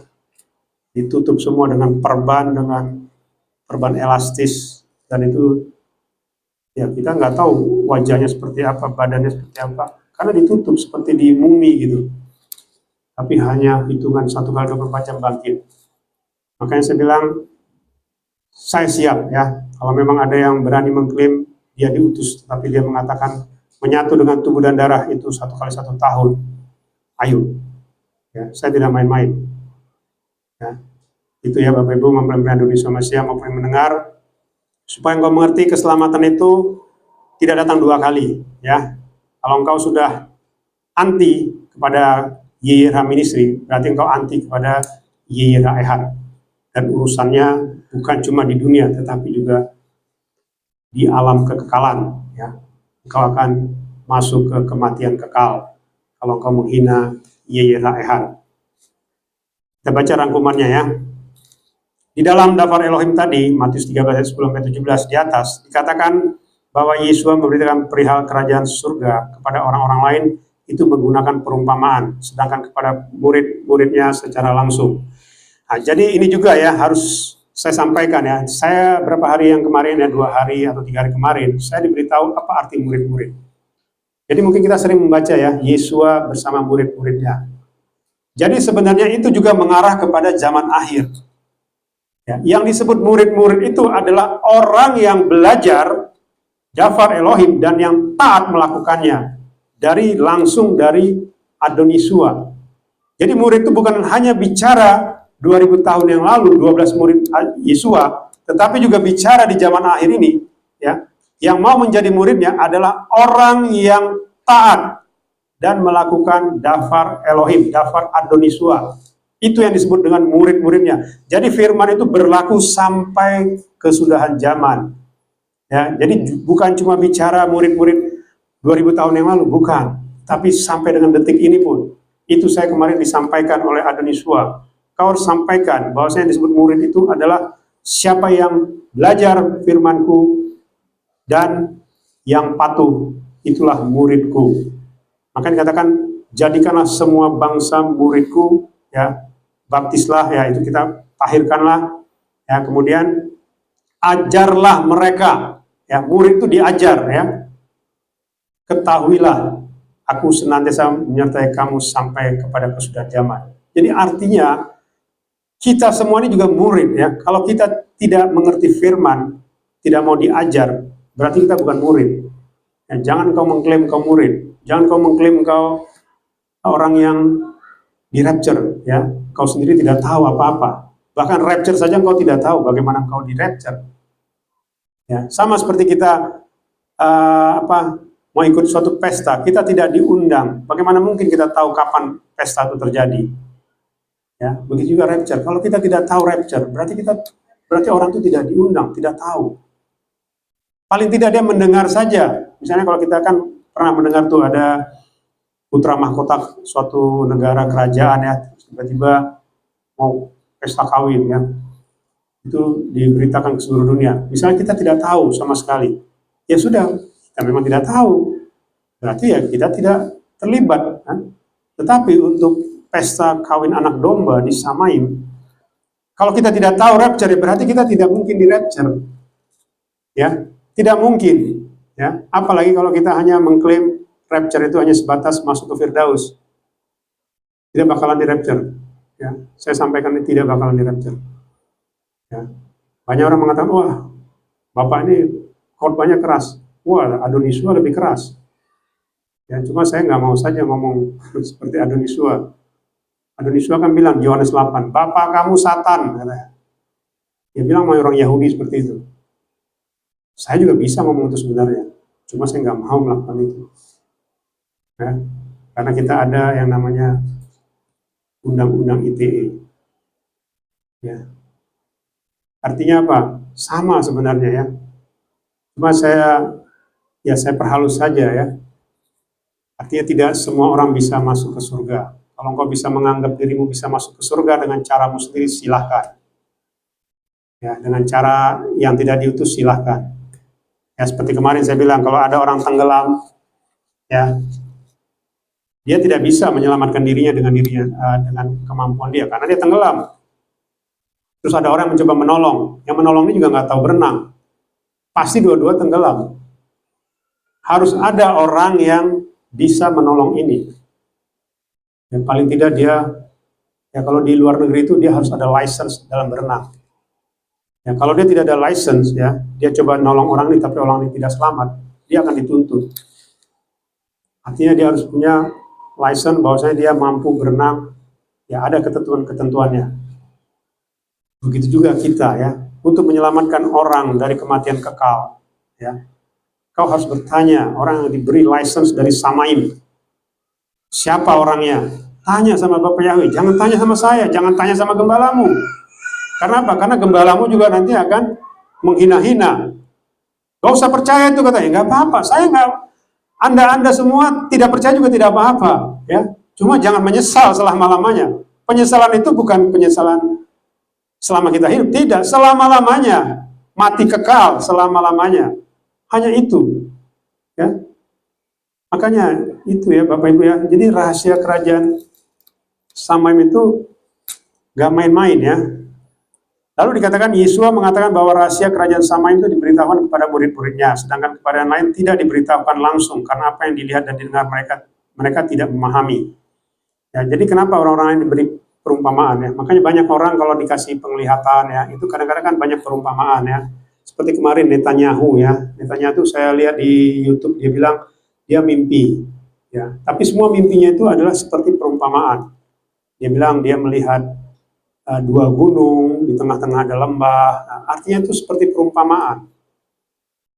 Ditutup semua dengan perban elastis. Dan itu ya kita nggak tahu wajahnya seperti apa, badannya seperti apa. Karena ditutup seperti di mumi gitu. Tapi hanya hitungan 1 kali 24 jam bangkit. Makanya saya bilang, saya siap ya. Kalau memang ada yang berani mengklaim dia diutus, tapi dia mengatakan menyatu dengan tubuh dan darah itu 1 kali 1 tahun. Ayo, ya, saya tidak main-main. Ya, itu ya Bapak Ibu, mempelai Indonesia Masia maupun mendengar, supaya engkau mengerti keselamatan itu tidak datang 2 kali. Ya, kalau engkau sudah anti kepada YYRH Ministry, berarti engkau anti kepada YYRH Ehad. Dan urusannya bukan cuma di dunia, tetapi juga di alam kekekalan. Ya. Engkau akan masuk ke kematian kekal kalau engkau menghina YYRH Ehad. Kita baca rangkumannya ya. Di dalam daftar Elohim tadi, Matius 13 ayat 10-17 di atas, dikatakan bahwa Yesua memberitakan perihal kerajaan surga kepada orang-orang lain itu menggunakan perumpamaan, sedangkan kepada murid-muridnya secara langsung. Nah, jadi ini juga ya harus saya sampaikan ya. Saya berapa hari yang kemarin ya, 2 hari atau 3 hari kemarin, saya diberitahu apa arti murid-murid. Jadi mungkin kita sering membaca ya, Yesua bersama murid-muridnya. Jadi sebenarnya itu juga mengarah kepada zaman akhir. Ya, yang disebut murid-murid itu adalah orang yang belajar daftar Elohim dan yang taat melakukannya langsung dari Adonisua. Jadi murid itu bukan hanya bicara 2000 tahun yang lalu 12 murid Yesua, tetapi juga bicara di zaman akhir ini ya. Yang mau menjadi muridnya adalah orang yang taat dan melakukan daftar Elohim, daftar Adonisua. Itu yang disebut dengan murid-muridnya. Jadi firman itu berlaku sampai kesudahan zaman. Ya, jadi bukan cuma bicara murid-murid 2000 tahun yang lalu, bukan. Tapi sampai dengan detik ini pun. Itu saya kemarin disampaikan oleh Adonisua. Kau harus sampaikan bahwa yang disebut murid itu adalah siapa yang belajar firmanku dan yang patuh, itulah muridku. Maka dikatakan, jadikanlah semua bangsa muridku, ya, baptislah, ya, itu kita tahirkanlah, ya, kemudian ajarlah mereka, ya, murid itu diajar, ya, ketahuilah, aku senantiasa menyertai kamu sampai kepada kesudahan zaman. Jadi artinya, kita semua ini juga murid, ya. Kalau kita tidak mengerti firman, tidak mau diajar, berarti kita bukan murid. Ya, jangan kau mengklaim kau murid, jangan kau mengklaim kau orang yang di rapture, ya. Kau sendiri tidak tahu apa-apa. Bahkan rapture saja kau tidak tahu bagaimana kau di rapture. Ya, sama seperti kita mau ikut suatu pesta, kita tidak diundang. Bagaimana mungkin kita tahu kapan pesta itu terjadi? Ya, begitu juga rapture. Kalau kita tidak tahu rapture, berarti orang itu tidak diundang, tidak tahu. Paling tidak dia mendengar saja. Misalnya kalau kita kan pernah mendengar tuh ada putra mahkota suatu negara kerajaan ya, tiba-tiba mau pesta kawin ya. Itu diberitakan ke seluruh dunia. Misalnya kita tidak tahu sama sekali. Ya sudah, kita memang tidak tahu. Berarti ya kita tidak terlibat kan? Tetapi untuk pesta kawin anak domba di Samaim, kalau kita tidak tahu rapture, berarti kita tidak mungkin di rapture. Ya, tidak mungkin. Ya, apalagi kalau kita hanya mengklaim rapture itu hanya sebatas masuk ke Firdaus. Tidak bakalan di rapture. Ya, saya sampaikan ini tidak bakalan di rapture. Ya. Banyak orang mengatakan, wah, Bapak ini khotbahnya keras. Wah, Adonisua lebih keras. Ya, cuma saya nggak mau saja ngomong seperti Adonisua. Adonisua kan bilang, Yohanes 8, Bapak kamu Satan. Katanya. Dia bilang sama orang Yahudi seperti itu. Saya juga bisa ngomong itu sebenarnya. Cuma saya nggak mau melakukan itu. Ya, karena kita ada yang namanya Undang-Undang ITE. Ya. Artinya apa? Sama sebenarnya ya. Cuma saya perhalus saja ya. Artinya tidak semua orang bisa masuk ke surga. Kalau engkau bisa menganggap dirimu bisa masuk ke surga dengan caramu sendiri, silahkan. Ya, dengan cara yang tidak diutus, silahkan. Ya, seperti kemarin saya bilang, kalau ada orang tenggelam, ya, dia tidak bisa menyelamatkan dirinya dengan kemampuan dia, karena dia tenggelam. Terus ada orang yang mencoba menolong, yang menolong ini juga nggak tahu berenang. Pasti dua-dua tenggelam. Harus ada orang yang bisa menolong ini. Dan paling tidak dia, ya kalau di luar negeri itu dia harus ada license dalam berenang. Ya kalau dia tidak ada license, ya dia coba nolong orang ini tapi orang ini tidak selamat, dia akan dituntut. Artinya dia harus punya license bahwasanya dia mampu berenang, ya ada ketentuan-ketentuannya. Begitu juga kita ya, untuk menyelamatkan orang dari kematian kekal, ya kau harus bertanya orang yang diberi license dari Samaim. Siapa orangnya? Tanya sama Bapak Yahweh, jangan tanya sama saya, jangan tanya sama gembalamu. Karena apa? Karena gembalamu juga nanti akan menghina-hina. Gak usah percaya itu katanya, nggak apa-apa. Saya nggak, Anda semua tidak percaya juga tidak apa-apa, ya. Cuma jangan menyesal selama-lamanya. Penyesalan itu bukan penyesalan selama kita hidup, tidak, selama-lamanya. Mati kekal selama-lamanya. Hanya itu, ya. Makanya itu ya Bapak Ibu ya. Jadi rahasia kerajaan Samaim itu gak main-main ya. Lalu dikatakan Yesua mengatakan bahwa rahasia kerajaan Samaim itu diberitahukan kepada murid-muridnya, sedangkan kepada yang lain tidak diberitahukan langsung karena apa yang dilihat dan didengar mereka tidak memahami. Ya, jadi kenapa orang-orang yang diberi perumpamaan ya? Makanya banyak orang kalau dikasih penglihatan ya, itu kadang-kadang kan banyak perumpamaan ya. Seperti kemarin Netanyahu ya. Netanyahu saya lihat di YouTube dia bilang dia mimpi ya. Tapi semua mimpinya itu adalah seperti perumpamaan. Dia bilang dia melihat dua gunung, di tengah-tengah ada lembah. Nah, artinya itu seperti perumpamaan.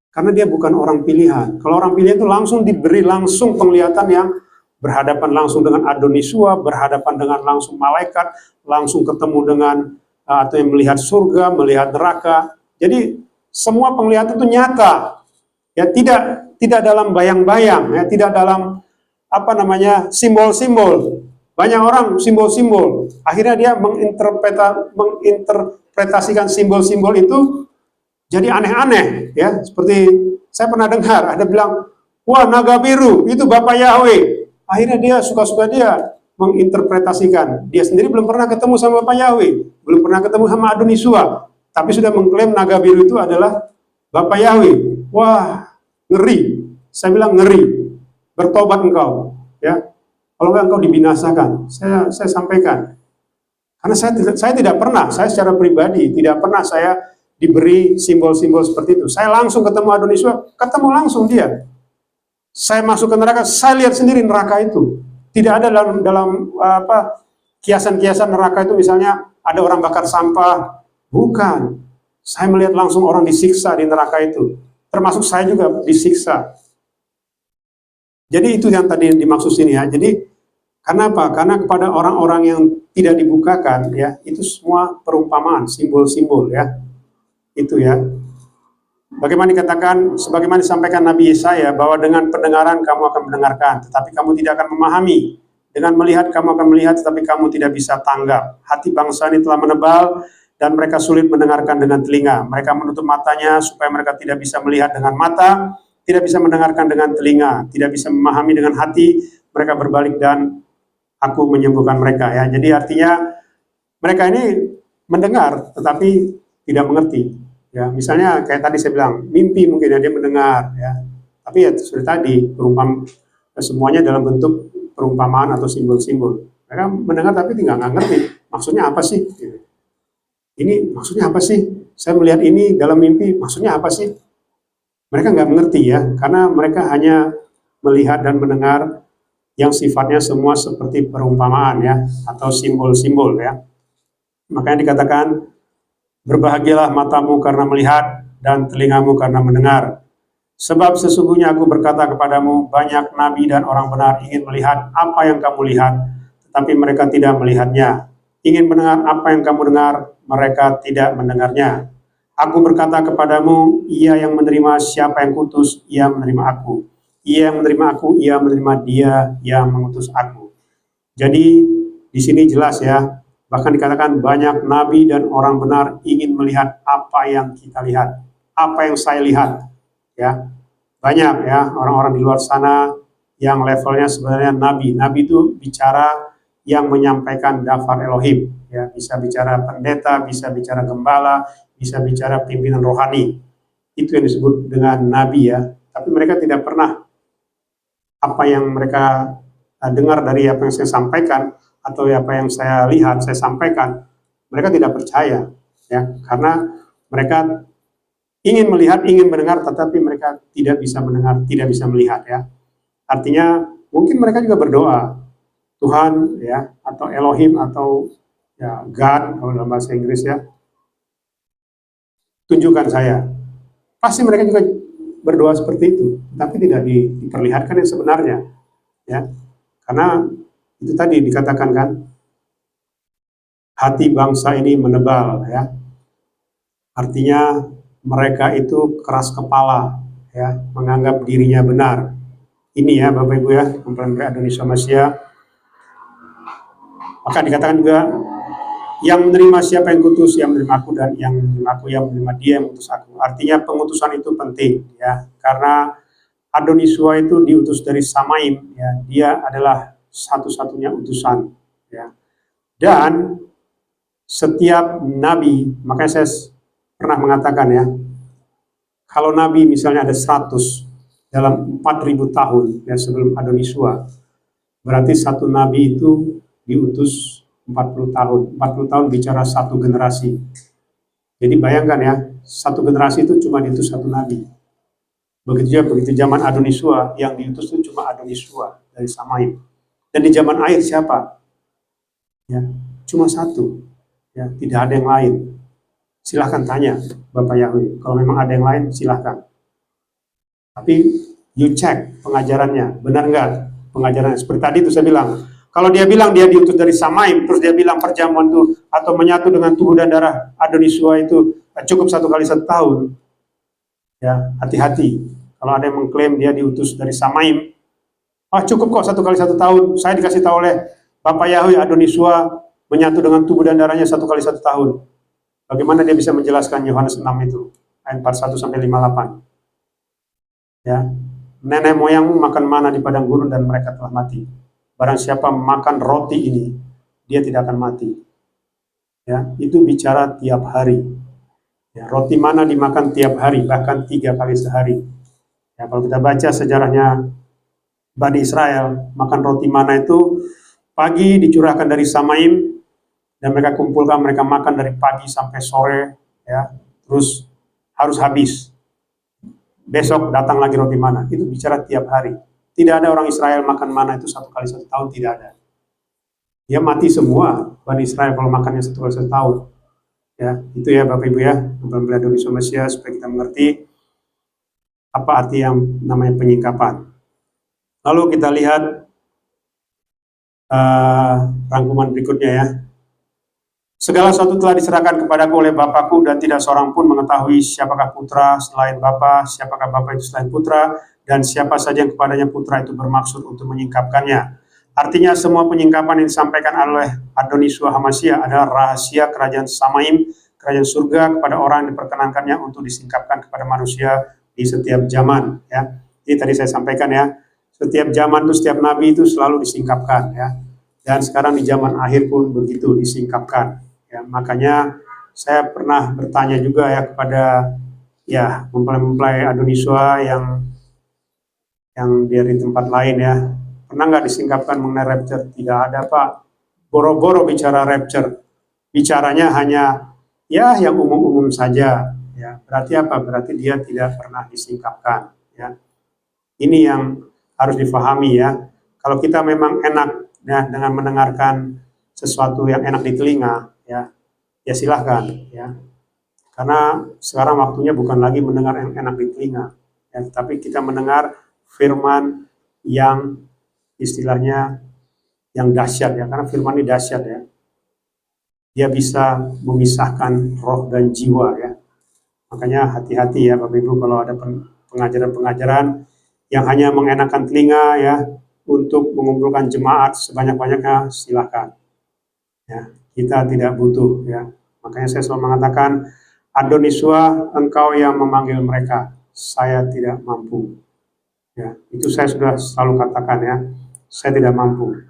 Karena dia bukan orang pilihan. Kalau orang pilihan itu langsung diberi langsung penglihatan yang berhadapan langsung dengan Adonisua, berhadapan dengan langsung malaikat, langsung ketemu dengan atau yang melihat surga, melihat neraka. Jadi semua penglihatan itu nyata. Ya tidak dalam bayang-bayang, ya tidak dalam simbol-simbol. Banyak orang simbol-simbol, akhirnya dia menginterpretasikan simbol-simbol itu jadi aneh-aneh, ya. Seperti saya pernah dengar ada bilang, wah naga biru itu Bapak Yahweh. Akhirnya dia suka-suka dia menginterpretasikan. Dia sendiri belum pernah ketemu sama Bapak Yahweh, belum pernah ketemu sama Adonisua, tapi sudah mengklaim naga biru itu adalah Bapak Yahweh. Wah ngeri, saya bilang ngeri. Bertobat engkau, ya. Kalau enggak engkau dibinasakan, saya sampaikan. Karena saya tidak pernah, saya secara pribadi tidak pernah saya diberi simbol-simbol seperti itu. Saya langsung ketemu Adonisua, ketemu langsung dia. Saya masuk ke neraka, saya lihat sendiri neraka itu. Tidak ada dalam kiasan-kiasan neraka itu misalnya ada orang bakar sampah, bukan. Saya melihat langsung orang disiksa di neraka itu. Termasuk saya juga disiksa. Jadi itu yang tadi dimaksud sini ya. Jadi karena apa? Karena kepada orang-orang yang tidak dibukakan ya, itu semua perumpamaan, simbol-simbol ya. Itu ya. Bagaimana dikatakan, sebagaimana disampaikan Nabi Yesaya bahwa dengan pendengaran kamu akan mendengarkan, tetapi kamu tidak akan memahami. Dengan melihat kamu akan melihat, tetapi kamu tidak bisa tanggap. Hati bangsa ini telah menebal dan mereka sulit mendengarkan dengan telinga. Mereka menutup matanya supaya mereka tidak bisa melihat dengan mata, tidak bisa mendengarkan dengan telinga, tidak bisa memahami dengan hati. Mereka berbalik dan aku menyembuhkan mereka ya. Jadi artinya mereka ini mendengar tetapi tidak mengerti. Ya, misalnya kayak tadi saya bilang, mimpi mungkin ya, dia mendengar ya. Tapi ya sudah tadi semuanya dalam bentuk perumpamaan atau simbol-simbol. Mereka mendengar tapi nggak ngerti maksudnya apa sih. Gitu. Ini maksudnya apa sih? Saya melihat ini dalam mimpi, maksudnya apa sih? Mereka nggak mengerti ya, karena mereka hanya melihat dan mendengar yang sifatnya semua seperti perumpamaan ya, atau simbol-simbol ya. Makanya dikatakan, berbahagialah matamu karena melihat dan telingamu karena mendengar. Sebab sesungguhnya aku berkata kepadamu, banyak nabi dan orang benar ingin melihat apa yang kamu lihat, tetapi mereka tidak melihatnya. Ingin mendengar apa yang kamu dengar, mereka tidak mendengarnya. Aku berkata kepadamu, ia yang menerima siapa yang kutus, ia menerima aku. Ia yang menerima aku, ia menerima dia yang mengutus aku. Jadi di sini jelas ya, bahkan dikatakan banyak nabi dan orang benar ingin melihat apa yang kita lihat, apa yang saya lihat. Ya, banyak ya orang-orang di luar sana yang levelnya sebenarnya nabi. Nabi itu bicara yang menyampaikan daftar Elohim, ya, bisa bicara pendeta, bisa bicara gembala, bisa bicara pimpinan rohani. Itu yang disebut dengan nabi ya. Tapi mereka tidak pernah apa yang mereka dengar dari apa yang saya sampaikan atau apa yang saya lihat, saya sampaikan, mereka tidak percaya ya, karena mereka ingin melihat, ingin mendengar, tetapi mereka tidak bisa mendengar, tidak bisa melihat ya. Artinya mungkin mereka juga berdoa, Tuhan ya, atau Elohim atau ya God kalau dalam bahasa Inggris ya, tunjukkan saya. Pasti mereka juga berdoa seperti itu, tapi tidak diperlihatkan yang sebenarnya ya. Karena itu tadi dikatakan kan, hati bangsa ini menebal ya. Artinya mereka itu keras kepala ya, menganggap dirinya benar. Ini ya Bapak Ibu ya, mempelai Adonis Masia. Maka dikatakan juga, yang menerima siapa yang kutus, yang menerima aku, dan yang menerima aku, yang menerima dia yang mengutus aku. Artinya pengutusan itu penting ya, karena Adonisua itu diutus dari Samaim ya, dia adalah satu-satunya utusan ya. Dan setiap nabi, makanya saya pernah mengatakan ya, kalau nabi misalnya ada 100 dalam 4000 tahun ya sebelum Adonisua, berarti satu nabi itu diutus 40 tahun. 40 tahun bicara satu generasi. Jadi bayangkan ya, satu generasi itu cuma diutus satu nabi. Begitu juga begitu zaman Adonisua, yang diutus itu cuma Adonisua dari Samaim. Dan di zaman akhir siapa? Ya, cuma satu. Ya, tidak ada yang lain. Silahkan tanya Bapak Yahweh. Kalau memang ada yang lain, silahkan. Tapi you check pengajarannya, benar nggak pengajarannya? Seperti tadi itu saya bilang, kalau dia bilang dia diutus dari Samaim, terus dia bilang perjamuan itu atau menyatu dengan tubuh dan darah Adonisua itu cukup 1 kali 1 tahun, ya hati-hati. Kalau ada yang mengklaim dia diutus dari Samaim, cukup kok 1 kali 1 tahun. Saya dikasih tahu oleh Bapak Yahweh Adonisua menyatu dengan tubuh dan darahnya 1 kali 1 tahun. Bagaimana dia bisa menjelaskan Yohanes 6 itu ayat 41 sampai 58? Ya, nenek moyangmu makan mana di padang gurun dan mereka telah mati. Barang siapa makan roti ini, dia tidak akan mati. Ya, itu bicara tiap hari. Ya, roti mana dimakan tiap hari, bahkan 3 kali sehari. Ya, kalau kita baca sejarahnya Bani Israel, makan roti mana itu pagi dicurahkan dari Samaim dan mereka kumpulkan, mereka makan dari pagi sampai sore, ya, terus harus habis. Besok datang lagi roti mana, itu bicara tiap hari. Tidak ada orang Israel makan mana itu 1 kali 1 tahun, tidak ada. Dia mati semua, Bani Israel kalau makannya 1 kali 1 tahun. Ya, itu ya Bapak Ibu ya, mempelai Adonis Masia, supaya kita mengerti apa arti yang namanya penyingkapan. Lalu kita lihat rangkuman berikutnya ya. Segala sesuatu telah diserahkan kepadaku oleh Bapakku, dan tidak seorang pun mengetahui siapakah putra selain Bapa, siapakah Bapa itu selain putra, dan siapa saja yang kepadanya putra itu bermaksud untuk menyingkapkannya. Artinya semua penyingkapan yang disampaikan oleh Adoniswa Hamasya adalah rahasia kerajaan Samaim, kerajaan surga kepada orang yang diperkenankannya untuk disingkapkan kepada manusia di setiap zaman. Ya, ini tadi saya sampaikan ya. Setiap zaman itu, setiap nabi itu selalu disingkapkan ya. Dan sekarang di zaman akhir pun begitu, disingkapkan. Ya, makanya saya pernah bertanya juga ya kepada ya mempelai-mempelai Adoniswa yang dari tempat lain ya, pernah nggak disingkapkan mengenai rapture? Tidak ada Pak, boro-boro bicara rapture, bicaranya hanya ya yang umum-umum saja. Ya, berarti apa? Berarti dia tidak pernah disingkapkan. Ya, ini yang harus difahami ya. Kalau kita memang enak ya dengan mendengarkan sesuatu yang enak di telinga, ya silahkan ya. Karena sekarang waktunya bukan lagi mendengar yang enak di telinga, ya, tapi kita mendengar firman yang istilahnya yang dahsyat ya. Karena firman ini dahsyat ya. Dia bisa memisahkan roh dan jiwa ya. Makanya hati-hati ya Bapak Ibu kalau ada pengajaran-pengajaran yang hanya mengenakan telinga ya untuk mengumpulkan jemaat sebanyak-banyaknya, silahkan. Ya, kita tidak butuh ya. Makanya saya selalu mengatakan, Adoniswa, engkau yang memanggil mereka, saya tidak mampu. Ya, itu saya sudah selalu katakan ya, saya tidak mampu.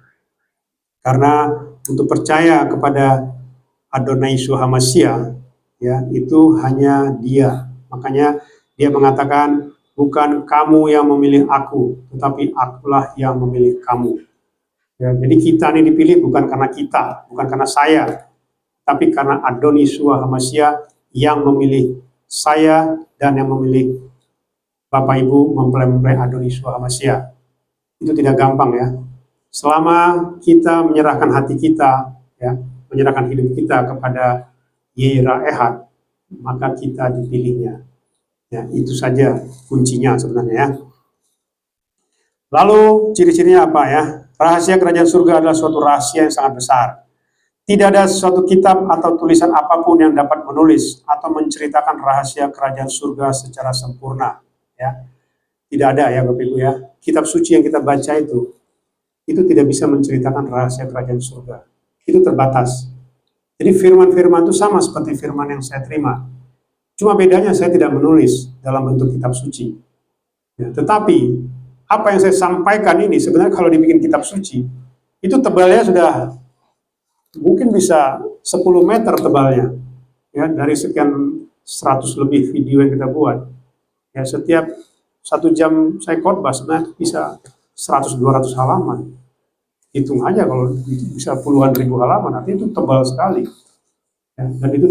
Karena untuk percaya kepada Adoniswa Hamasya, ya itu hanya Dia. Makanya Dia mengatakan, bukan kamu yang memilih aku, tetapi akulah yang memilih kamu. Ya, jadi kita ini dipilih bukan karena kita, bukan karena saya, tapi karena Adoniswa Hamasya yang memilih saya dan yang memilih Bapak Ibu mempelai-mempelai Adoniswa Hamasya. Itu tidak gampang ya. Selama kita menyerahkan hati kita, ya, menyerahkan hidup kita kepada Yira Ehad, maka kita dipilihnya. Ya, itu saja kuncinya sebenarnya ya. Lalu ciri-cirinya apa ya? Rahasia kerajaan surga adalah suatu rahasia yang sangat besar. Tidak ada suatu kitab atau tulisan apapun yang dapat menulis atau menceritakan rahasia kerajaan surga secara sempurna. Ya, tidak ada ya Bapak Ibu ya. Kitab suci yang kita baca itu tidak bisa menceritakan rahasia kerajaan surga. Itu terbatas. Jadi firman-firman itu sama seperti firman yang saya terima. Cuma bedanya saya tidak menulis dalam bentuk kitab suci. Ya, tetapi apa yang saya sampaikan ini sebenarnya kalau dibikin kitab suci, itu tebalnya sudah mungkin bisa 10 meter tebalnya. Ya, dari sekian 100 lebih video yang kita buat. Ya, setiap 1 jam saya khotbah sebenarnya bisa 100-200 halaman. Hitung aja kalau itu bisa puluhan ribu halaman, artinya itu tebal sekali. Ya, dan itu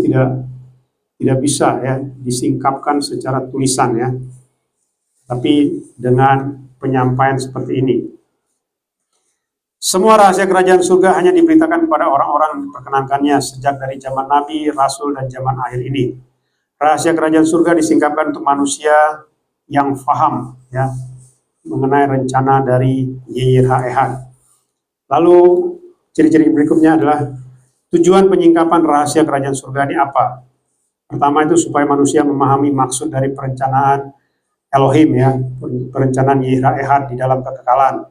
tidak bisa ya disingkapkan secara tulisan ya. Tapi dengan penyampaian seperti ini. Semua rahasia kerajaan surga hanya diberitakan kepada orang-orang yang diperkenankannya sejak dari zaman Nabi, Rasul, dan zaman akhir ini. Rahasia kerajaan surga disingkapkan untuk manusia yang faham ya mengenai rencana dari YHWH. Lalu ciri-ciri berikutnya adalah tujuan penyingkapan rahasia kerajaan surga ini apa? Pertama itu supaya manusia memahami maksud dari perencanaan Elohim ya, perencanaan YHWH di dalam kekekalan.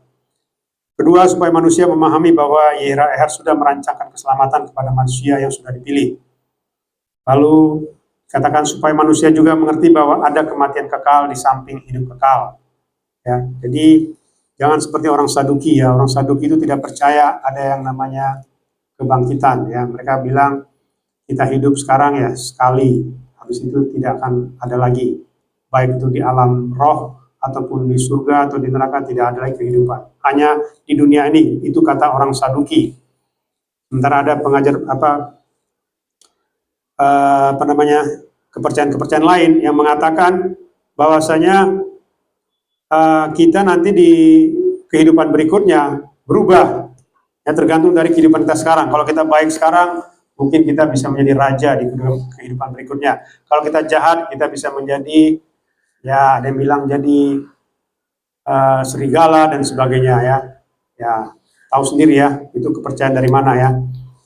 Kedua, supaya manusia memahami bahwa YHWH sudah merancangkan keselamatan kepada manusia yang sudah dipilih. Lalu katakan supaya manusia juga mengerti bahwa ada kematian kekal di samping hidup kekal. Ya, jadi jangan seperti orang Saduki ya. Orang Saduki itu tidak percaya ada yang namanya kebangkitan ya. Mereka bilang kita hidup sekarang ya sekali, habis itu tidak akan ada lagi. Baik itu di alam roh ataupun di surga atau di neraka tidak ada lagi kehidupan. Hanya di dunia ini, itu kata orang Saduki. Sementara ada pengajar kepercayaan-kepercayaan lain yang mengatakan bahwasanya kita nanti di kehidupan berikutnya berubah. Ya tergantung dari kehidupan kita sekarang. Kalau kita baik sekarang, mungkin kita bisa menjadi raja di kehidupan berikutnya. Kalau kita jahat, kita bisa menjadi ya ada yang bilang jadi serigala dan sebagainya ya. Ya, tahu sendiri ya, itu kepercayaan dari mana ya.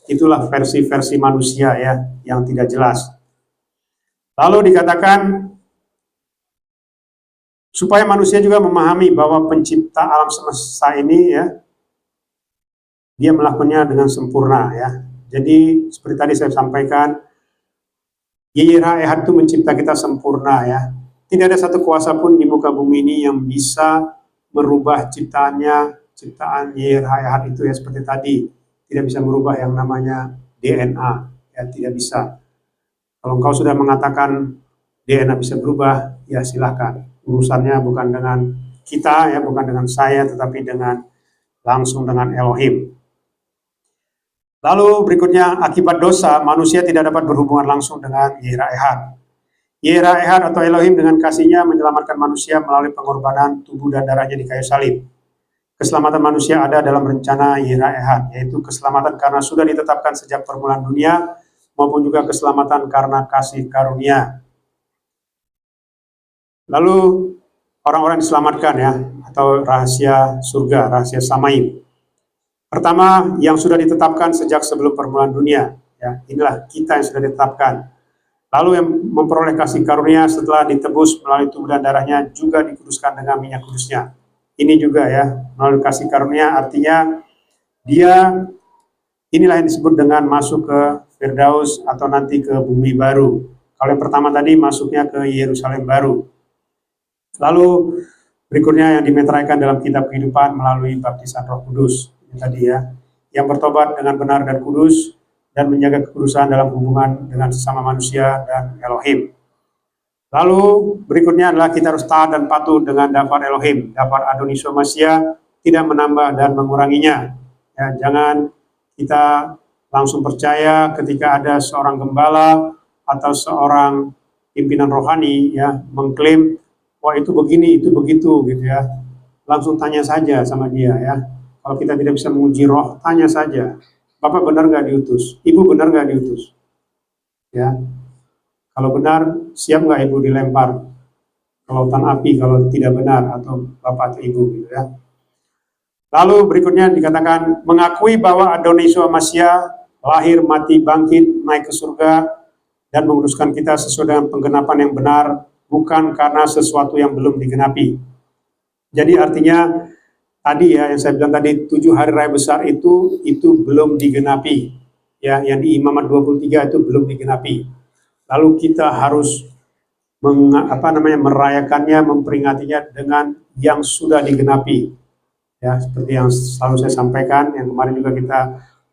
Itulah versi-versi manusia ya yang tidak jelas. Lalu dikatakan supaya manusia juga memahami bahwa pencipta alam semesta ini ya, dia melakukannya dengan sempurna ya. Jadi seperti tadi saya sampaikan, Yeray-Ehad itu mencipta kita sempurna ya. Tidak ada satu kuasa pun di muka bumi ini yang bisa merubah ciptaan Yeray-Ehad itu ya, seperti tadi. Tidak bisa merubah yang namanya DNA ya, tidak bisa. Kalau engkau sudah mengatakan DNA bisa berubah, ya silahkan. Urusannya bukan dengan kita ya, bukan dengan saya, tetapi langsung dengan Elohim. Lalu berikutnya, akibat dosa, manusia tidak dapat berhubungan langsung dengan Yeray-Ehad. Yeray-Ehad atau Elohim dengan kasihnya menyelamatkan manusia melalui pengorbanan tubuh dan darahnya di kayu salib. Keselamatan manusia ada dalam rencana Yeray-Ehad, yaitu keselamatan karena sudah ditetapkan sejak permulaan dunia, maupun juga keselamatan karena kasih karunia. Lalu orang-orang diselamatkan ya, atau rahasia surga, rahasia Samaim. Pertama, yang sudah ditetapkan sejak sebelum permulaan dunia. Ya, inilah kita yang sudah ditetapkan. Lalu yang memperoleh kasih karunia setelah ditebus melalui tubuh dan darahnya juga dikuduskan dengan minyak kudusnya. Ini juga ya, melalui kasih karunia artinya inilah yang disebut dengan masuk ke Firdaus atau nanti ke bumi baru. Kalau yang pertama tadi masuknya ke Yerusalem baru. Lalu berikutnya yang dimeteraikan dalam kitab kehidupan melalui baptisan Roh Kudus. Tadi ya, yang bertobat dengan benar dan kudus dan menjaga kekudusan dalam hubungan dengan sesama manusia dan Elohim. Lalu berikutnya adalah kita harus taat dan patuh dengan daftar Elohim, daftar Adonis Masya, tidak menambah dan menguranginya. Ya, jangan kita langsung percaya ketika ada seorang gembala atau seorang pimpinan rohani ya mengklaim wah itu begini, itu begitu gitu ya. Langsung tanya saja sama dia ya. Kalau kita tidak bisa menguji roh, tanya saja. Bapak benar nggak diutus? Ibu benar nggak diutus? Ya. Kalau benar, siap nggak ibu dilempar ke lautan api kalau tidak benar, atau bapak atau ibu gitu ya. Lalu berikutnya dikatakan mengakui bahwa Adonis Masya lahir, mati, bangkit, naik ke surga dan menguduskan kita sesuai dengan penggenapan yang benar, bukan karena sesuatu yang belum digenapi. Jadi artinya tadi ya yang saya bilang tadi 7 hari raya besar itu belum digenapi. Ya, yang di Imamat 23 itu belum digenapi. Lalu kita harus merayakannya, memperingatinya dengan yang sudah digenapi. Ya, seperti yang selalu saya sampaikan, yang kemarin juga kita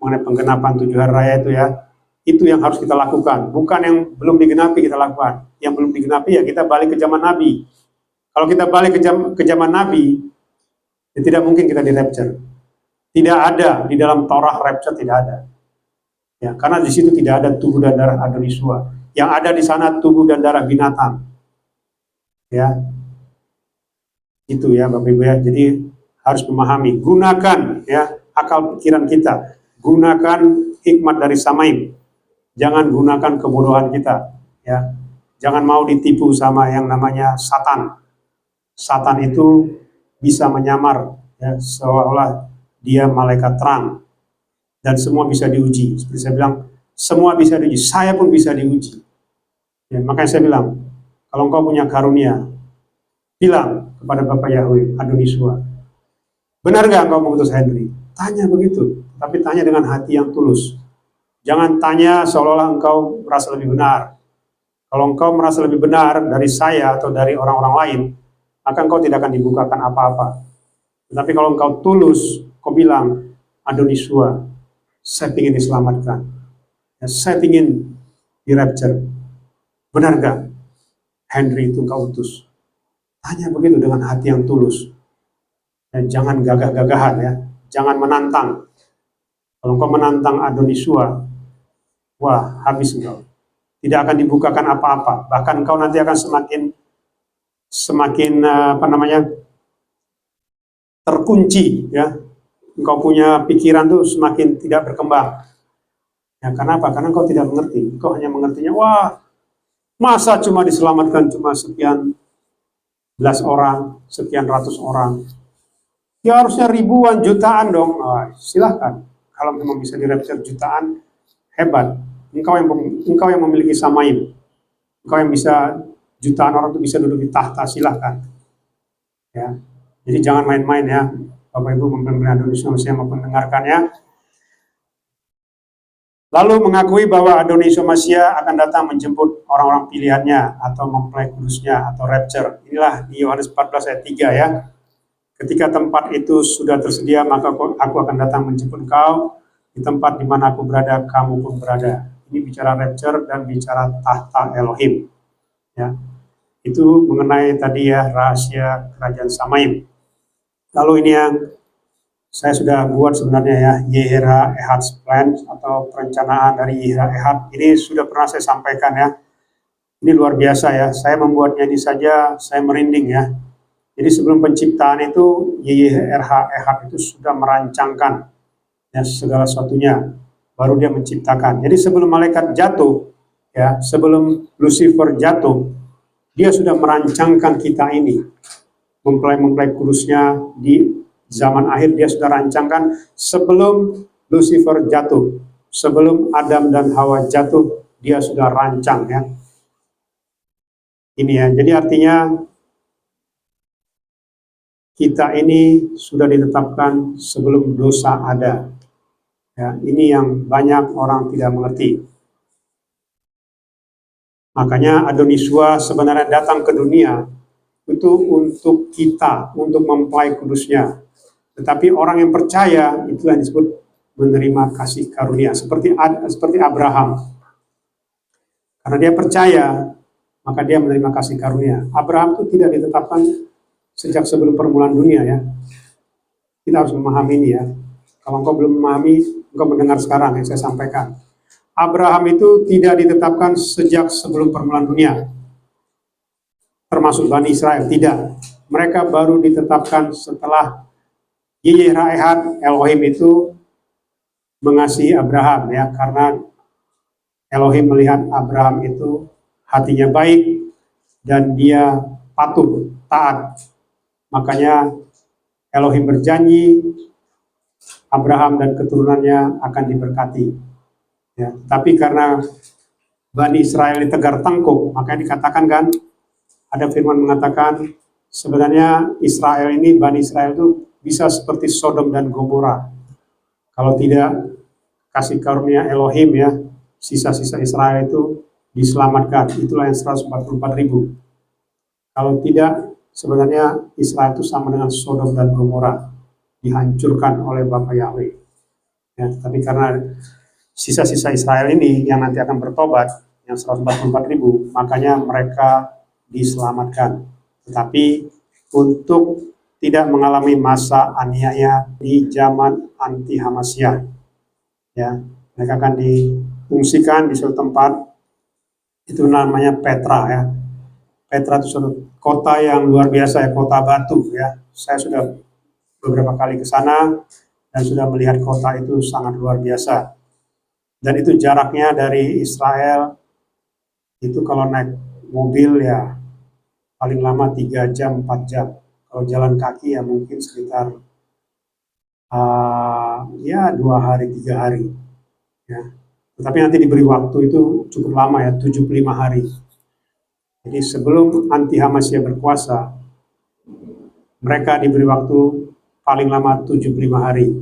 mengenai penggenapan 7 hari raya itu ya. Itu yang harus kita lakukan, bukan yang belum digenapi kita lakukan. Yang belum digenapi ya kita balik ke zaman Nabi. Kalau kita balik ke zaman Nabi, ya tidak mungkin kita di rapture. Tidak ada di dalam Torah rapture, tidak ada. Ya, karena di situ tidak ada tubuh dan darah Adonisua. Yang ada di sana tubuh dan darah binatang. Ya, itu ya Bapak Ibu ya. Jadi harus memahami, gunakan ya akal pikiran kita, gunakan hikmat dari Samaim. Jangan gunakan kebodohan kita. Ya, jangan mau ditipu sama yang namanya Satan. Satan itu bisa menyamar ya, seolah-olah dia malaikat terang dan semua bisa diuji. Seperti saya bilang, semua bisa diuji. Saya pun bisa diuji. Ya, makanya saya bilang, kalau engkau punya karunia, bilang kepada Bapak Yahweh Adonisua, benar nggak engkau mengutus Henry? Tanya begitu, tapi tanya dengan hati yang tulus. Jangan tanya seolah-olah engkau merasa lebih benar. Kalau engkau merasa lebih benar dari saya atau dari orang-orang lain, maka engkau tidak akan dibukakan apa-apa. Tetapi kalau engkau tulus, kau bilang, Adonisua, saya ingin diselamatkan. Ya, saya ingin di rapture. Benar gak Henry itu engkau utus? Tanya begitu dengan hati yang tulus. Dan jangan gagah-gagahan ya. Jangan menantang. Kalau engkau menantang Adonisua, wah habis engkau. Tidak akan dibukakan apa-apa. Bahkan engkau nanti akan semakin terkunci ya. Engkau punya pikiran tuh semakin tidak berkembang. Ya, kenapa? Karena engkau tidak mengerti. Engkau hanya mengertinya, wah, masa cuma diselamatkan cuma sekian belas orang, sekian ratus orang. Ya harusnya ribuan, jutaan dong. Silahkan. Kalau memang bisa di-rapture jutaan, hebat. Engkau yang memiliki Samaim. Engkau yang bisa jutaan orang itu bisa duduk di tahta, silahkan. Ya. Jadi jangan main-main ya, Bapak Ibu mempelai Adonis Masia maupun mendengarkannya. Lalu mengakui bahwa Adonis Masia akan datang menjemput orang-orang pilihannya atau mempelai kudusnya atau rapture. Inilah di Yohanes 14 ayat 3 ya. Ketika tempat itu sudah tersedia, maka aku akan datang menjemput engkau di tempat di mana aku berada, kamu pun berada. Ini bicara rapture dan bicara tahta Elohim. Ya, itu mengenai tadi ya rahasia kerajaan Samaim. Lalu ini yang saya sudah buat sebenarnya ya, Yehera Ehad's Plan atau perencanaan dari Yehera Ehad. Ini sudah pernah saya sampaikan ya. Ini luar biasa ya. Saya membuatnya ini saja, saya merinding ya. Jadi sebelum penciptaan itu Yehera Ehad itu sudah merancangkan ya segala sesuatunya. Baru dia menciptakan. Jadi sebelum malaikat jatuh ya, sebelum Lucifer jatuh, dia sudah merancangkan kita ini, mempelai kudusnya di zaman akhir dia sudah rancangkan sebelum Lucifer jatuh, sebelum Adam dan Hawa jatuh, dia sudah rancang ya. Ini ya, jadi artinya kita ini sudah ditetapkan sebelum dosa ada. Ya, ini yang banyak orang tidak mengerti. Makanya Adoniswa sebenarnya datang ke dunia itu untuk kita, untuk mempelai kudusnya. Tetapi orang yang percaya itulah yang disebut menerima kasih karunia, seperti Abraham. Karena dia percaya, maka dia menerima kasih karunia. Abraham itu tidak ditetapkan sejak sebelum permulaan dunia ya. Kita harus memahami ini ya. Kalau engkau belum memahami, engkau mendengar sekarang yang saya sampaikan. Abraham itu tidak ditetapkan sejak sebelum permulaan dunia. Termasuk Bani Israel, tidak. Mereka baru ditetapkan setelah Yehera Ehad, Elohim itu mengasihi Abraham ya, karena Elohim melihat Abraham itu hatinya baik dan dia patuh, taat. Makanya Elohim berjanji Abraham dan keturunannya akan diberkati. Ya, tapi karena Bani Israel tegar tengkuk, makanya dikatakan kan, ada firman mengatakan sebenarnya Israel ini, Bani Israel itu bisa seperti Sodom dan Gomora. Kalau tidak kasih karunia Elohim ya, sisa-sisa Israel itu diselamatkan. Itulah yang 144.000. Kalau tidak, sebenarnya Israel itu sama dengan Sodom dan Gomora, dihancurkan oleh Bapa Yahweh. Ya, tapi karena sisa-sisa Israel ini yang nanti akan bertobat, yang 144.000, makanya mereka diselamatkan. Tetapi untuk tidak mengalami masa aniaya di zaman anti Hamasyah, ya, mereka akan diungsikan di suatu tempat, itu namanya Petra ya. Petra itu suatu kota yang luar biasa ya, kota batu ya. Saya sudah beberapa kali ke sana dan sudah melihat kota itu sangat luar biasa. Dan itu jaraknya dari Israel itu kalau naik mobil ya paling lama 3 jam, 4 jam. Kalau jalan kaki ya mungkin sekitar ya 2 hari, 3 hari. Ya. Tetapi nanti diberi waktu itu cukup lama ya, 75 hari. Jadi sebelum anti Hamasyah berkuasa, mereka diberi waktu paling lama 75 hari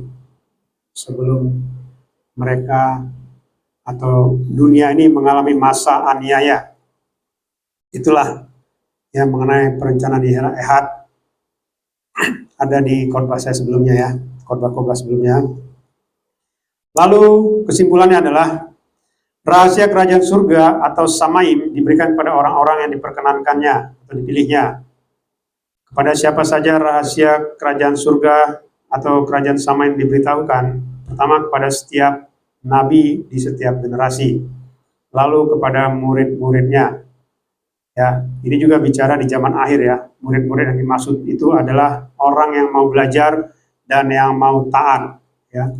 sebelum mereka atau dunia ini mengalami masa aniaya. Itulah yang mengenai perencanaan Yehera Ehad, ada di khotbah saya sebelumnya ya, khotbah sebelumnya. Lalu kesimpulannya adalah rahasia kerajaan surga atau Samaim diberikan kepada orang-orang yang diperkenankannya atau dipilihnya. Kepada siapa saja rahasia kerajaan surga atau kerajaan Samaim diberitahukan? Pertama kepada setiap nabi di setiap generasi, lalu kepada murid-muridnya. Ya, ini juga bicara di zaman akhir ya. Murid-murid yang dimaksud itu adalah orang yang mau belajar dan yang mau taat. Ya.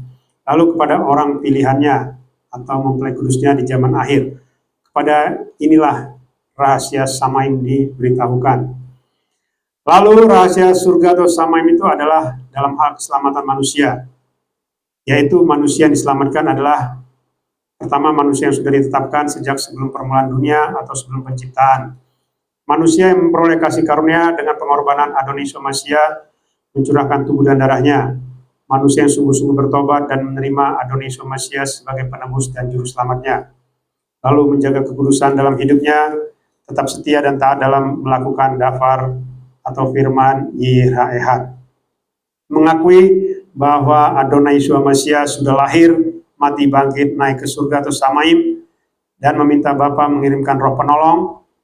Lalu kepada orang pilihannya atau mempelai kudusnya di zaman akhir. Kepada inilah rahasia Samaim diberitahukan. Lalu rahasia surga atau samaim itu adalah dalam hal keselamatan manusia, yaitu manusia yang diselamatkan adalah pertama manusia yang sudah ditetapkan sejak sebelum permulaan dunia atau sebelum penciptaan. Manusia yang memperoleh kasih karunia dengan pengorbanan Adonis Masya mencurahkan tubuh dan darahnya. Manusia yang sungguh-sungguh bertobat dan menerima Adonis Masya sebagai penebus dan juru selamatnya. Lalu menjaga kekudusan dalam hidupnya, tetap setia dan taat dalam melakukan dafar atau firman Yirah-Ehad. Mengakui bahwa Adonai Yeshua Masya sudah lahir, mati, bangkit, naik ke surga atau samaim, dan meminta Bapa mengirimkan roh penolong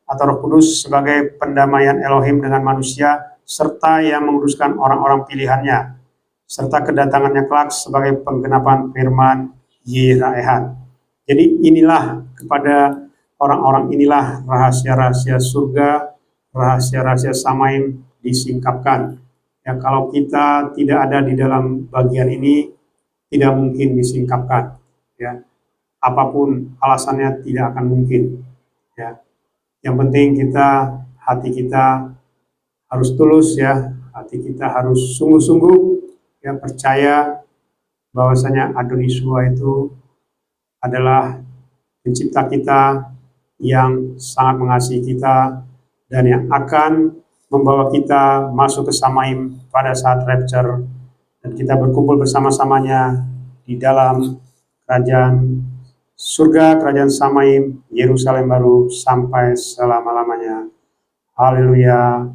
atau roh kudus sebagai pendamaian Elohim dengan manusia, serta yang menguduskan orang-orang pilihannya, serta kedatangannya kelak sebagai penggenapan firman Yirah-Ehad. Jadi inilah kepada orang-orang inilah rahasia-rahasia surga, rahasia-rahasia samaim disingkapkan. Ya, kalau kita tidak ada di dalam bagian ini, tidak mungkin disingkapkan. Ya, apapun alasannya tidak akan mungkin. Ya, yang penting hati kita harus tulus, ya, hati kita harus sungguh-sungguh, ya, percaya bahwasanya Adonis Yeshua itu adalah pencipta kita yang sangat mengasihi kita dan yang akan membawa kita masuk ke samaim pada saat rapture dan kita berkumpul bersama-samanya di dalam kerajaan surga, kerajaan samaim, Yerusalem baru sampai selama-lamanya. Haleluya.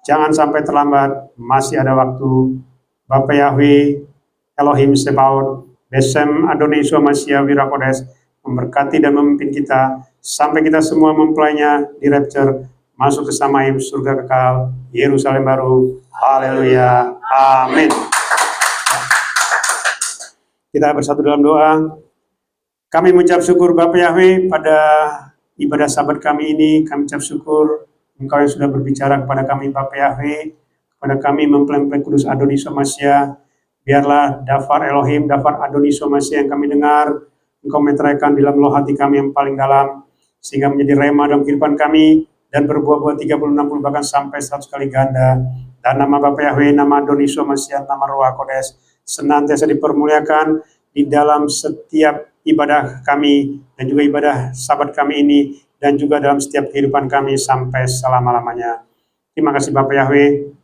Jangan sampai terlambat, masih ada waktu. Bapa Yahweh, Elohim Sebaot, Besem Adonai Yeshua Masya Wirakodes, memberkati dan memimpin kita sampai kita semua mempelainya di rapture, masuk ke samaim surga kekal, Yerusalem baru. Haleluya. Amin. Kita bersatu dalam doa. Kami mengucap syukur Bapa Yahweh pada ibadah sabat kami ini. Kami ucap syukur Engkau yang sudah berbicara kepada kami Bapa Yahweh, kepada kami mempelai kudus Adonis Masya. Biarlah dafar Elohim, dafar Adonis Masya yang kami dengar, Engkau meteraikan di dalam loh hati kami yang paling dalam, sehingga menjadi rema dalam kehidupan kami, dan berbuah-buah 30, 60, bahkan sampai 100 kali ganda. Dan nama Bapa Yahweh, nama Adonis Masya, nama Ruach Kodes, senantiasa dipermuliakan di dalam setiap ibadah kami, dan juga ibadah sabat kami ini, dan juga dalam setiap kehidupan kami sampai selama-lamanya. Terima kasih Bapa Yahweh.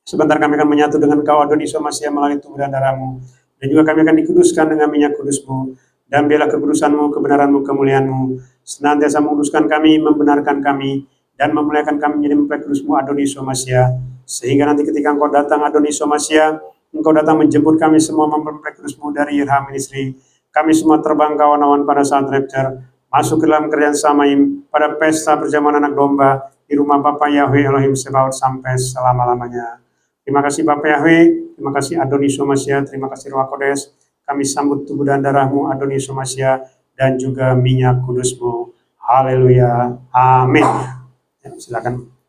Sebentar kami akan menyatu dengan Kau Adonis Masya melalui tubuh dan darah-Mu, dan juga kami akan dikuduskan dengan minyak kudus-Mu, dan biarlah kekudusan-Mu, kebenaran-Mu, kemuliaan-Mu senantiasa menguduskan kami, membenarkan kami, dan memuliakan kami menjadi mempelai kudus-Mu Adonis Masya, sehingga nanti ketika Engkau datang Adonis Masya, Engkau datang menjemput kami semua mempelai kudus-Mu dari Yirah Ministry. Kami semua terbang ke awan-awan pada saat rapture, masuk ke dalam kerajaan samaim pada pesta perjamuan anak domba di rumah Bapa Yahweh Elohim Sebaot sampai selama-lamanya. Terima kasih Bapa Yahweh, terima kasih Adonis Masya, terima kasih Ruach Kodes. Kami sambut tubuh dan darah-Mu Adonis Masya dan juga minyak kudus-Mu. Haleluya. Amin. Ya, silakan.